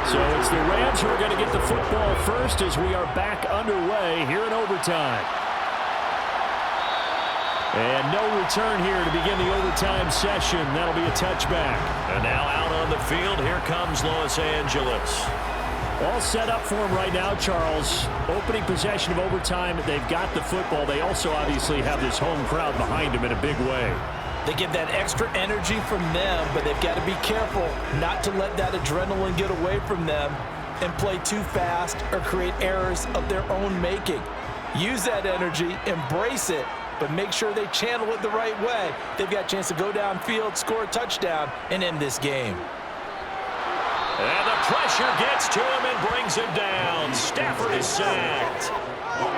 So it's the Rams who are going to get the football first as we are back underway here in overtime. And no return here to begin the overtime session. That'll be a touchback. And now out on the field, here comes Los Angeles. All set up for him right now, Charles. Opening possession of overtime. They've got the football. They also obviously have this home crowd behind them in a big way. They get that extra energy from them, but they've got to be careful not to let that adrenaline get away from them and play too fast or create errors of their own making. Use that energy, embrace it, but make sure they channel it the right way. They've got a chance to go downfield, score a touchdown, and end this game. And the pressure gets to him and brings him down. Stafford is sacked.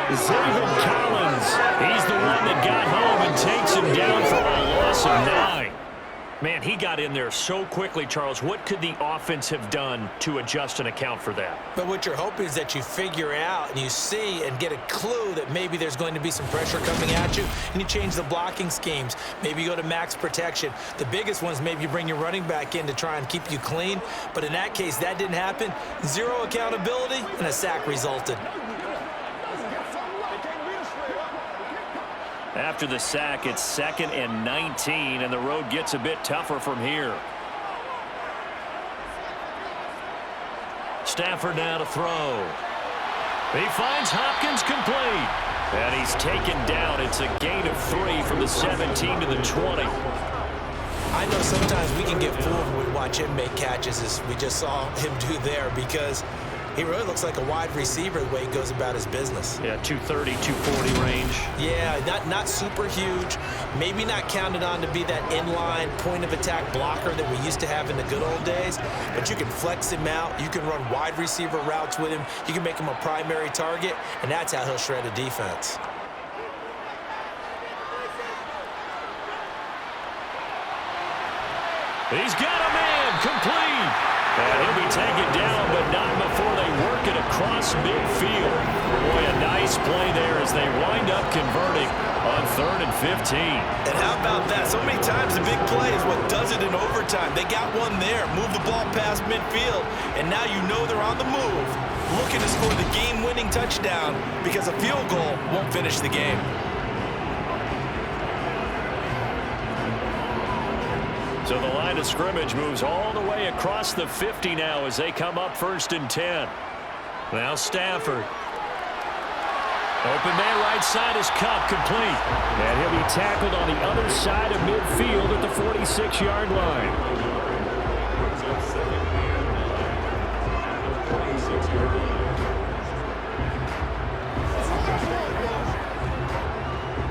Zaven Collins, he's the one that got home and takes him down for a loss of 9. Man, he got in there so quickly, Charles. What could the offense have done to adjust and account for that? But what you're hoping is that you figure out and you see and get a clue that maybe there's going to be some pressure coming at you, and you change the blocking schemes. Maybe you go to max protection. The biggest one is maybe you bring your running back in to try and keep you clean. But in that case, that didn't happen. Zero accountability, and a sack resulted. After the sack, it's 2nd and 19, and the road gets a bit tougher from here. Stafford now to throw. He finds Hopkins complete. And he's taken down. It's a gain of 3 from the 17 to the 20. I know sometimes we can get fooled when we watch him make catches, as we just saw him do there, because he really looks like a wide receiver the way he goes about his business. Yeah, 230, 240 range. Yeah, not super huge. Maybe not counted on to be that inline point-of-attack blocker that we used to have in the good old days. But you can flex him out. You can run wide receiver routes with him. You can make him a primary target, and that's how he'll shred a defense. He's got a man complete. And he'll be taken down, but not before they work it across midfield. Boy, a nice play there as they wind up converting on 3rd and 15. And how about that? So many times the big play is what does it in overtime. They got one there, move the ball past midfield, and now you know they're on the move, looking to score the game-winning touchdown because a field goal won't finish the game. So the line of scrimmage moves all the way across the 50 now as they come up 1st and 10. Now Stafford. Open man right side is Cup, complete. And he'll be tackled on the other side of midfield at the 46-yard line.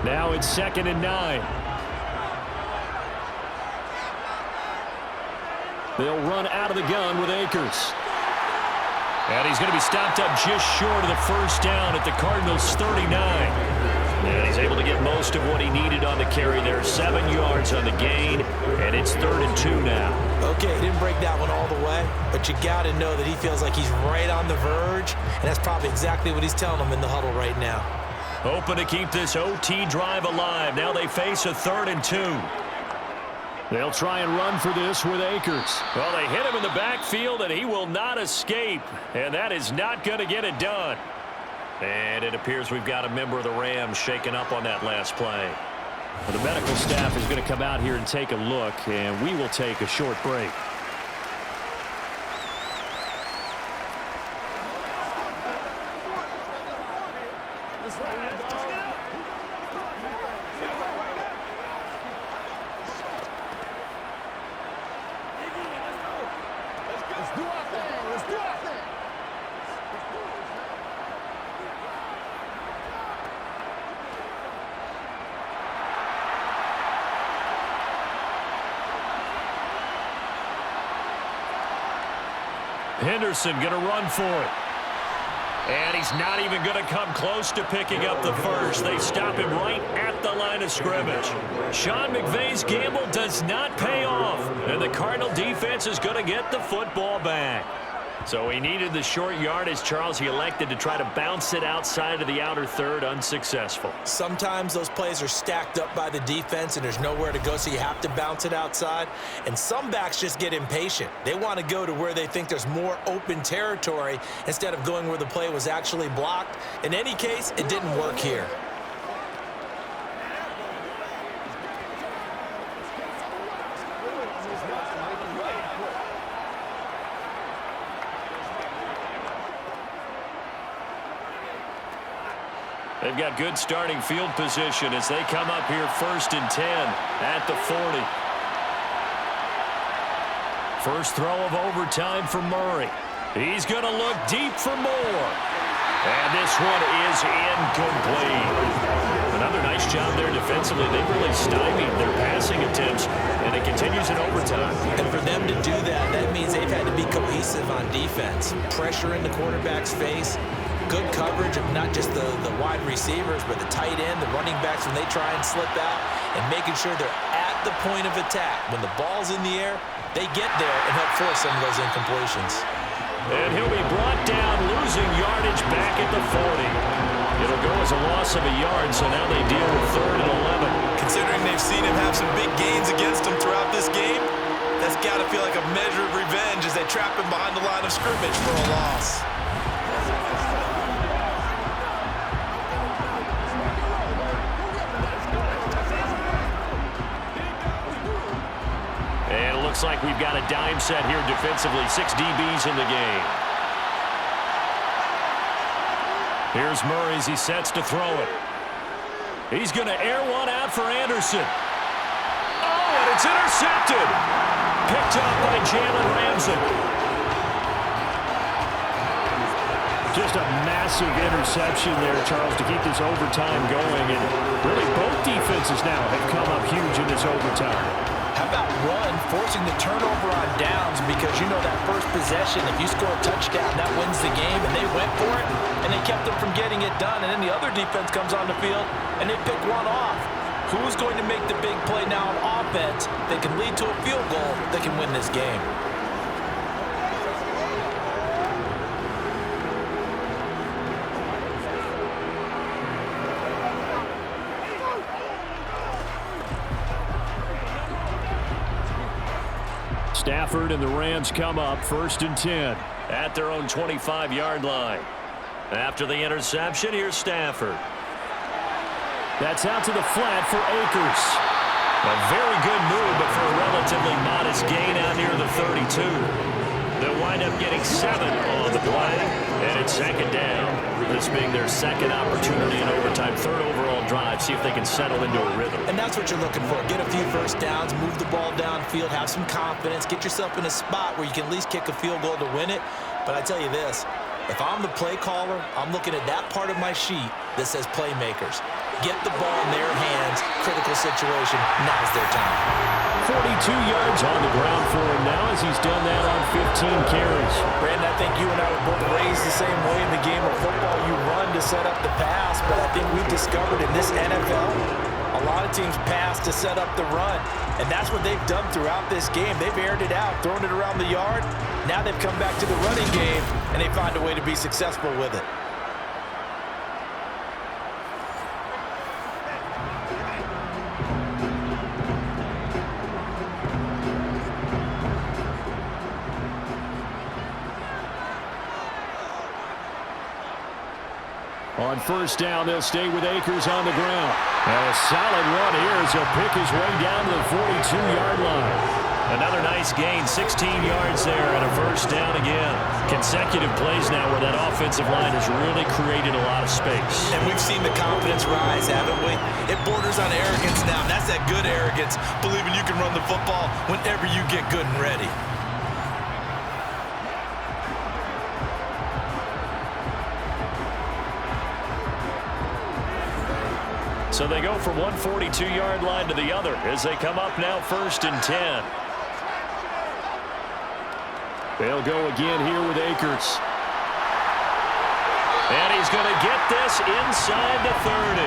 Now it's 2nd and 9. They'll run out of the gun with Akers. And he's going to be stopped up just short of the first down at the Cardinals' 39. And he's able to get most of what he needed on the carry there. 7 yards on the gain, and it's 3rd and 2 now. Okay, he didn't break that one all the way, but you got to know that he feels like he's right on the verge, and that's probably exactly what he's telling them in the huddle right now. Hoping to keep this OT drive alive. Now they face a 3rd and 2. They'll try and run for this with Akers. Well, they hit him in the backfield, and he will not escape. And that is not going to get it done. And it appears we've got a member of the Rams shaken up on that last play. Well, the medical staff is going to come out here and take a look, and we will take a short break. Henderson going to run for it. And he's not even going to come close to picking up the first. They stop him right at the line of scrimmage. Sean McVay's gamble does not pay off. And the Cardinal defense is going to get the football back. So he needed the short yardage, Charles. He elected to try to bounce it outside of the outer third, unsuccessful. Sometimes those plays are stacked up by the defense and there's nowhere to go, so you have to bounce it outside. And some backs just get impatient. They want to go to where they think there's more open territory instead of going where the play was actually blocked. In any case, it didn't work here. They've got good starting field position as they come up here 1st and 10 at the 40. First throw of overtime for Murray. He's going to look deep for more. And this one is incomplete. Another nice job there defensively. They've really stymied their passing attempts, and it continues in overtime. And for them to do that, that means they've had to be cohesive on defense. Pressure in the quarterback's face. Good coverage of not just the wide receivers, but the tight end, the running backs when they try and slip out, and making sure they're at the point of attack. When the ball's in the air, they get there and help force some of those incompletions. And he'll be brought down, losing yardage back at the 40. It'll go as a loss of a yard, so now they deal with 3rd and 11. Considering they've seen him have some big gains against them throughout this game, that's got to feel like a measure of revenge as they trap him behind the line of scrimmage for a loss. Looks like we've got a dime set here defensively. 6 DBs in the game. Here's Murray as he sets to throw it. He's going to air one out for Anderson. Oh, and it's intercepted. Picked up by Jalen Ramsey. Just a massive interception there, Charles, to keep this overtime going. And really both defenses now have come up huge in this overtime. How about run, forcing the turnover on downs, because you know that first possession, if you score a touchdown, that wins the game, and they went for it, and they kept them from getting it done, and then the other defense comes on the field, and they pick one off. Who's going to make the big play now on offense that can lead to a field goal that can win this game? Stafford and the Rams come up 1st and 10 at their own 25-yard line. After the interception, here's Stafford. That's out to the flat for Akers. A very good move, but for a relatively modest gain out near the 32. They'll wind up getting 7 on the play, and it's 2nd down. This being their 2nd opportunity in overtime, 3rd overall drive. See if they can settle into a rhythm. And that's what you're looking for. Get a few first downs, move the ball downfield, have some confidence, get yourself in a spot where you can at least kick a field goal to win it. But I tell you this, if I'm the play caller, I'm looking at that part of my sheet that says playmakers. get the ball in their hands. Critical situation. Now's their time. 42 yards on the ground for him now as he's done that on 15 carries. Brandon, I think you and I were both raised the same way in the game of football. You run to set up the pass, but I think we've discovered in this NFL, a lot of teams pass to set up the run, and that's what they've done throughout this game. They've aired it out, thrown it around the yard. Now they've come back to the running game, and they find a way to be successful with it. On first down, they'll stay with Akers on the ground. And a solid run here as he'll pick his way down to the 42-yard line. Another nice gain, 16 yards there and a first down again. Consecutive plays now where that offensive line has really created a lot of space. And we've seen the confidence rise, haven't we? It borders on arrogance now, and that's that good arrogance, believing you can run the football whenever you get good and ready. So they go from one 42-yard line to the other as they come up now 1st and 10. They'll go again here with Akers. And he's going to get this inside the 30.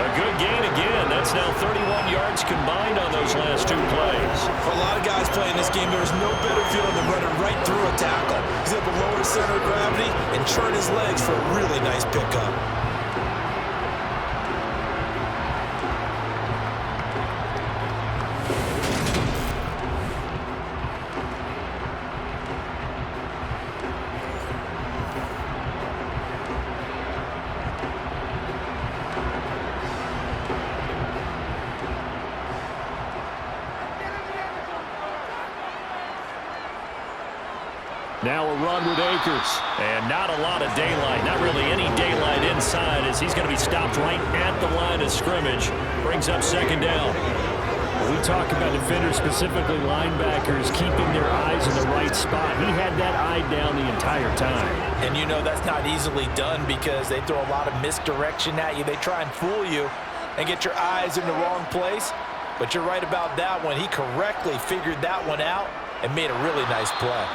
A good gain again. That's now 31 yards combined on those last two plays. For a lot of guys playing this game, there's no better feeling than running right through a tackle. He's able to lower his center of gravity and turn his legs for a really nice pickup. Now a run with Akers. And not a lot of daylight. Not really any daylight inside as he's going to be stopped right at the line of scrimmage. Brings up 2nd down. When we talk about defenders, specifically linebackers, keeping their eyes in the right spot. He had that eye down the entire time. And you know that's not easily done because they throw a lot of misdirection at you. They try and fool you and get your eyes in the wrong place. But you're right about that one. He correctly figured that one out and made a really nice play.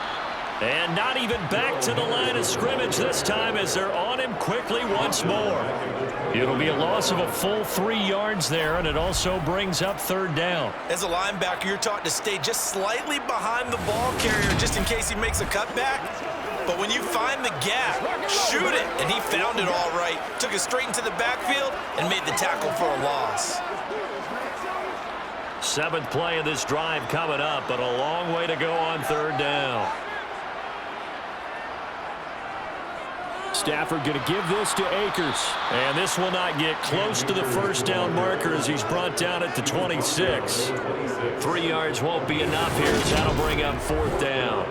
And not even back to the line of scrimmage this time as they're on him quickly once more. It'll be a loss of a full 3 yards there, and it also brings up 3rd down. As a linebacker, you're taught to stay just slightly behind the ball carrier just in case he makes a cutback. But when you find the gap, shoot it. And he found it all right. Took it straight into the backfield and made the tackle for a loss. 7th play of this drive coming up, but a long way to go on 3rd down. Stafford going to give this to Akers. And this will not get close to the first down marker as he's brought down at the 26. 3 yards won't be enough here as that'll bring up 4th down.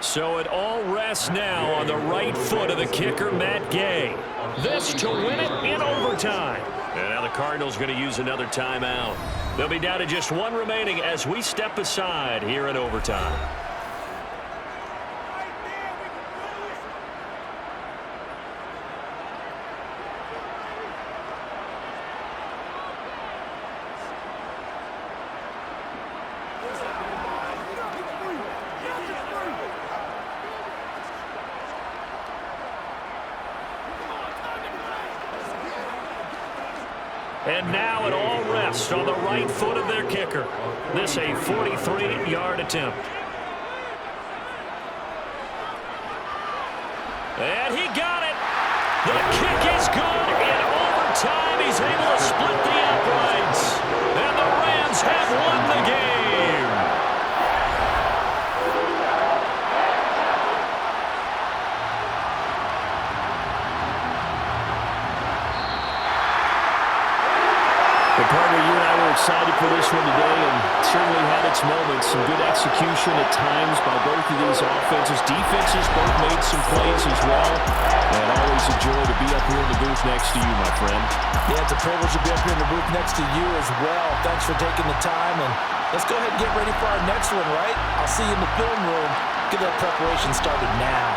So it all rests now on the right foot of the kicker, Matt Gay. This to win it in overtime. And now the Cardinals going to use another timeout. They'll be down to just one remaining as we step aside here in overtime. And now it all rests on the right foot of their kicker. This a 43-yard attempt. And he got it. The kick is good. In overtime, he's able to split the uprights. And the Rams have won the game. Partner, you and I were excited excited for this one today, and certainly had its moments. Some good execution at times by both of these offenses. Defenses both made some plays as well. And always a joy to be up here in the booth next to you, my friend. Yeah, it's a privilege to be up here in the booth next to you as well. Thanks for taking the time, and let's go ahead and get ready for our next one, right? I'll see you in the film room. Get that preparation started now.